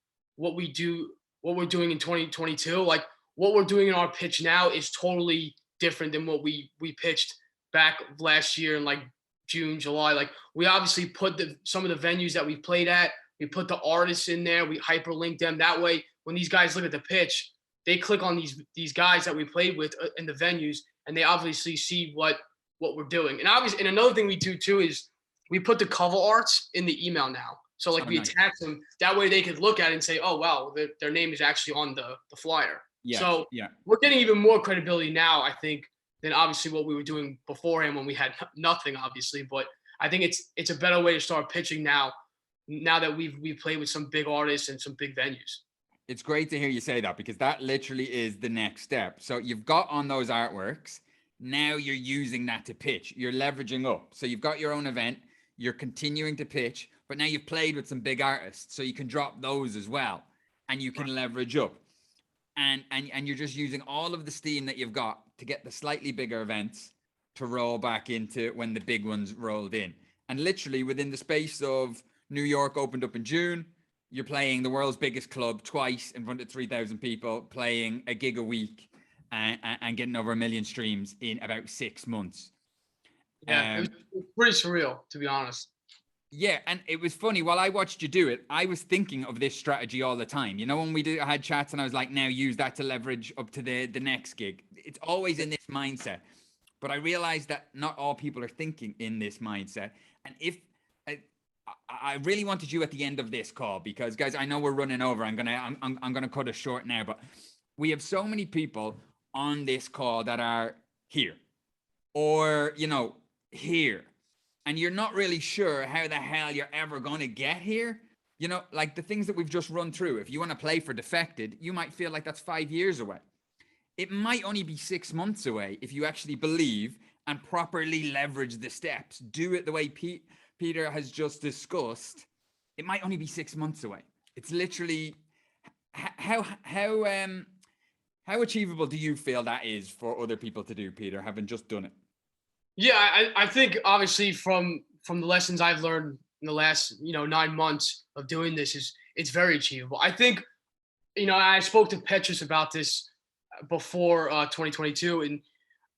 [SPEAKER 2] do, what we're doing in 2022, like what we're doing in our pitch now is totally different than what we pitched back last year in like June, July. Like we obviously put some of the venues that we played at, we put the artists in there, we hyperlink them. That way, when these guys look at the pitch, they click on these guys that we played with in the venues, and they obviously see what we're doing. And obviously, and another thing we do too is we put the cover arts in the email now. So like
[SPEAKER 1] Oh,
[SPEAKER 2] we
[SPEAKER 1] nice.
[SPEAKER 2] attach them that way they could look at it and say, oh wow, their name is actually on the flyer.
[SPEAKER 1] Yeah.
[SPEAKER 2] So
[SPEAKER 1] Yeah.
[SPEAKER 2] we're getting even more credibility now, I think, than obviously what we were doing beforehand when we had nothing, obviously. But I think it's a better way to start pitching now that we've played with some big artists and some big venues.
[SPEAKER 1] It's great to hear you say that because that literally is the next step. So you've got on those artworks. Now you're using that to pitch. You're leveraging up. So you've got your own event. You're continuing to pitch, but now you've played with some big artists. So you can drop those as well and you can leverage up. And you're just using all of the steam that you've got to get the slightly bigger events to roll back into when the big ones rolled in. And literally within the space of New York opened up in June, you're playing the world's biggest club twice in front of 3,000 people, playing a gig a week and getting over 1 million streams in about 6 months.
[SPEAKER 2] Yeah, it was pretty surreal, to be honest.
[SPEAKER 1] Yeah, and it was funny. While I watched you do it, I was thinking of this strategy all the time. You know, when I had chats and I was like, now use that to leverage up to the next gig. It's always in this mindset. But I realized that not all people are thinking in this mindset. And if I really wanted you at the end of this call, because guys, I know we're running over. I'm gonna cut it short now, but we have so many people on this call that are here or here, and you're not really sure how the hell you're ever going to get here. Like the things that we've just run through. If you want to play for Defected, you might feel like that's 5 years away. It might only be 6 months away if you actually believe and properly leverage the steps. Do it the way Peter has just discussed. It might only be 6 months away. It's literally how achievable do you feel that is for other people to do, Peter, having just done it?
[SPEAKER 2] Yeah, I think obviously from the lessons I've learned in the last 9 months of doing this it's very achievable. I think I spoke to Petrus about this before 2022, and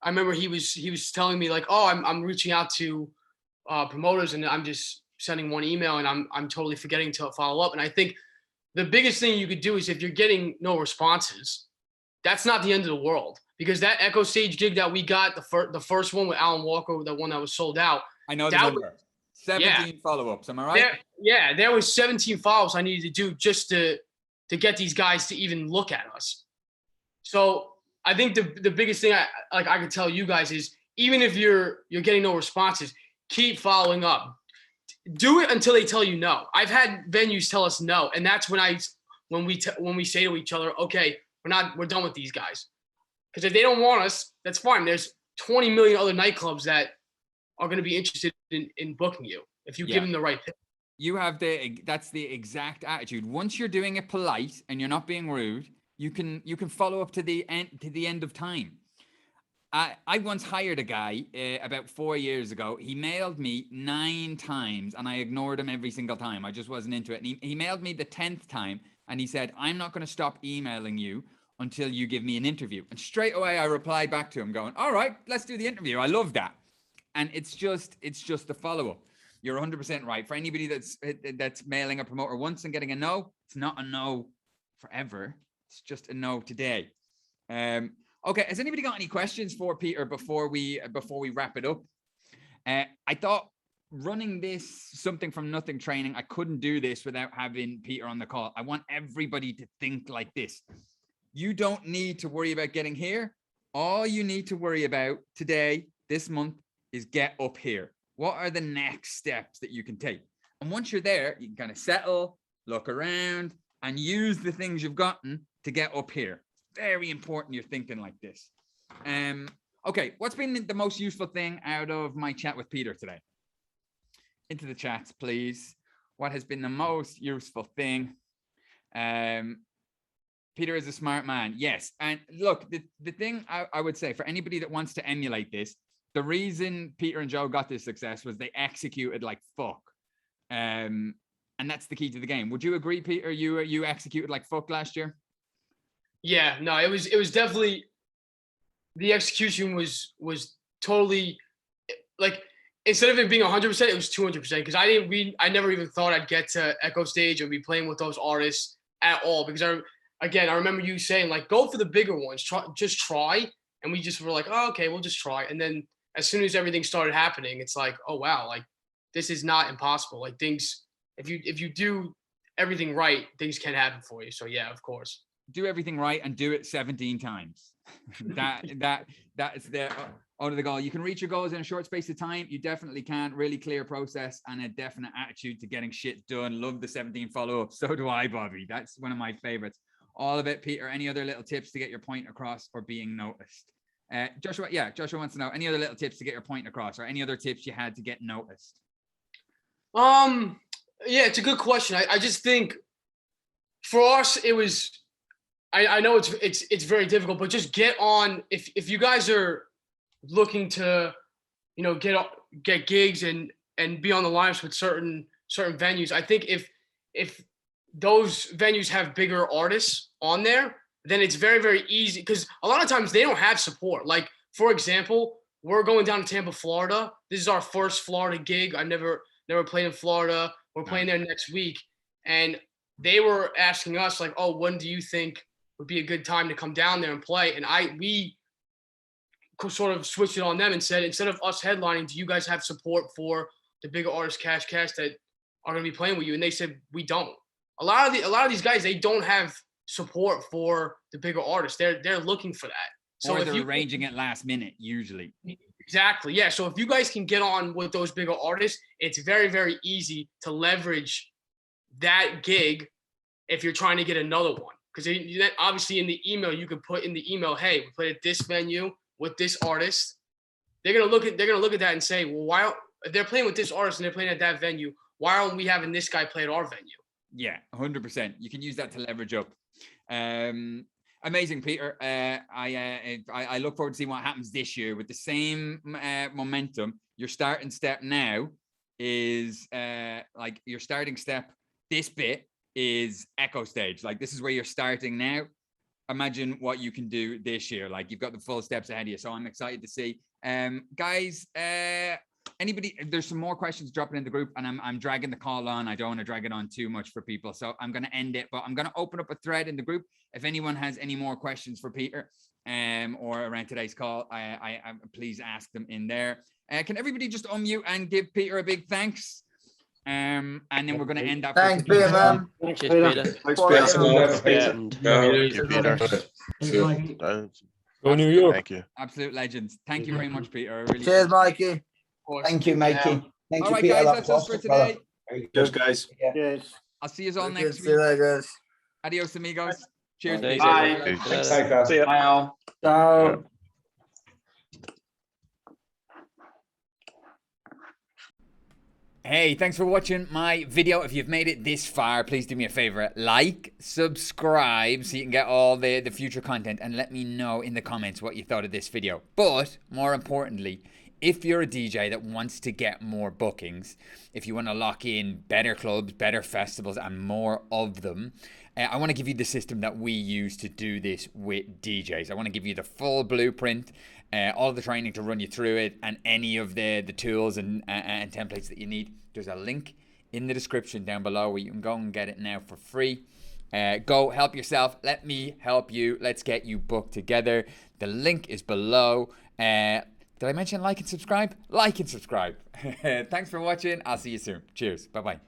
[SPEAKER 2] I remember he was telling me like, oh, I'm reaching out to promoters and I'm just sending one email and I'm totally forgetting to follow up. And I think the biggest thing you could do is if you're getting no responses, that's not the end of the world. Because that Echo Stage gig that we got, the first one with Alan Walker, the one that was sold out.
[SPEAKER 1] I know the number. 17 follow-ups, am I right?
[SPEAKER 2] There was 17 follow-ups I needed to do just to get these guys to even look at us. So I think the biggest thing I could tell you guys is even if you're getting no responses, keep following up. Do it until they tell you no. I've had venues tell us no, and that's when we say to each other, okay, we're done with these guys. Because if they don't want us, that's fine. There's 20 million other nightclubs that are going to be interested in booking you if you give them the right pitch.
[SPEAKER 1] You have that's the exact attitude. Once you're doing it polite and you're not being rude, you can follow up to the end of time. I once hired a guy about 4 years ago. He mailed me 9 times and I ignored him every single time. I just wasn't into it. And he mailed me the 10th time and he said, I'm not going to stop emailing you until you give me an interview. And straight away I replied back to him going, all right, let's do the interview. I love that. And it's just the follow-up. You're 100% right. For anybody that's mailing a promoter once and getting a no, it's not a no forever. It's just a no today. Okay, has anybody got any questions for Peter before we wrap it up? I thought running this something from nothing training, I couldn't do this without having Peter on the call. I want everybody to think like this. You don't need to worry about getting here. All you need to worry about today, this month, is get up here. What are the next steps that you can take? And once you're there, you can kind of settle, look around, and use the things you've gotten to get up here. Very important you're thinking like this. Okay, what's been the most useful thing out of my chat with Peter today? Into the chats, please. What has been the most useful thing? Peter is a smart man. Yes. And look, the thing I would say for anybody that wants to emulate this, the reason Peter and Joe got this success was they executed like fuck. And that's the key to the game. Would you agree, Peter? You executed like fuck last year?
[SPEAKER 2] Yeah, no, it was definitely, the execution was totally, like, instead of it being 100%, it was 200%, because I never even thought I'd get to Echo Stage or be playing with those artists at all, because I remember you saying, like, go for the bigger ones, just try, and we just were like, oh, okay, we'll just try. And then as soon as everything started happening, it's like, oh wow, like, this is not impossible. Like, things, if you do everything right, things can happen for you. So yeah, of course.
[SPEAKER 1] Do everything right and do it 17 times. that is the out of the goal. You can reach your goals in a short space of time. You definitely can. Really clear process and a definite attitude to getting shit done. Love the 17 follow-ups. So do I, Bobby. That's one of my favorites. All of it. Peter, any other little tips to get your point across or being noticed? Joshua wants to know, any other little tips to get your point across, or any other tips you had to get noticed?
[SPEAKER 2] Yeah, it's a good question. I just think for us, it was, I know it's very difficult, but just get on. If you guys are looking to, get gigs and be on the lineups with certain venues, I think if those venues have bigger artists on there, then it's very, very easy, because a lot of times they don't have support. Like, for example, we're going down to Tampa, Florida. This is our first Florida gig. I've never played in Florida. We're playing there next week, and they were asking us, like, oh, when do you think would be a good time to come down there and play? And we sort of switched it on them and said, instead of us headlining, do you guys have support for the bigger artists, cash that are going to be playing with you? And they said, we don't. A lot of these guys, they don't have support for the bigger artists. They're looking for that. So
[SPEAKER 1] or they're arranging it last minute, usually.
[SPEAKER 2] Exactly. Yeah. So if you guys can get on with those bigger artists, it's very, very easy to leverage that gig if you're trying to get another one. Because obviously in the email, you can put in the email, hey, we played at this venue with this artist. They're gonna look at that and say, well, why, if they're playing with this artist and they're playing at that venue, why aren't we having this guy play at our venue?
[SPEAKER 1] Yeah, 100%. You can use that to leverage up. Amazing, Peter. I look forward to seeing what happens this year with the same momentum. Your starting step now is like your starting step. This bit is Echo Stage. Like, this is where you're starting now. Imagine what you can do this year. Like, you've got the full steps ahead of you. So I'm excited to see. Guys, anybody, there's some more questions dropping in the group, and I'm dragging the call on. I don't want to drag it on too much for people, so I'm going to end it, but I'm going to open up a thread in the group. If anyone has any more questions for Peter or around today's call, I please ask them in there. Can everybody just unmute and give Peter a big thanks? And then we're going to end up.
[SPEAKER 4] Thanks, Peter, man.
[SPEAKER 5] Thanks, Peter.
[SPEAKER 6] Go New York.
[SPEAKER 7] Thank you.
[SPEAKER 1] Absolute legends. Thank you very much, Peter. I really
[SPEAKER 4] Cheers,
[SPEAKER 1] appreciate it.
[SPEAKER 4] Mikey. Thank you, Mikey. Thank
[SPEAKER 1] All
[SPEAKER 4] you,
[SPEAKER 1] right,
[SPEAKER 4] Peter.
[SPEAKER 1] guys, that's us for today.
[SPEAKER 6] Cheers, guys.
[SPEAKER 4] Yes.
[SPEAKER 1] I'll see you all next
[SPEAKER 4] See you
[SPEAKER 1] week.
[SPEAKER 4] later, guys.
[SPEAKER 1] Adios, amigos. Cheers.
[SPEAKER 5] Bye.
[SPEAKER 1] Peter.
[SPEAKER 7] Peace.
[SPEAKER 6] See ya.
[SPEAKER 4] Bye, all. Ciao.
[SPEAKER 1] Hey, thanks for watching my video. If you've made it this far, please do me a favor. Like, subscribe so you can get all the future content, and let me know in the comments what you thought of this video. But more importantly, if you're a DJ that wants to get more bookings, if you want to lock in better clubs, better festivals, and more of them, I want to give you the system that we use to do this with DJs. I want to give you the full blueprint, all the training to run you through it, and any of the tools and templates that you need. There's a link in the description down below where you can go and get it now for free. Go help yourself. Let me help you. Let's get you booked together. The link is below. Did I mention like and subscribe? Like and subscribe. Thanks for watching. I'll see you soon. Cheers. Bye-bye.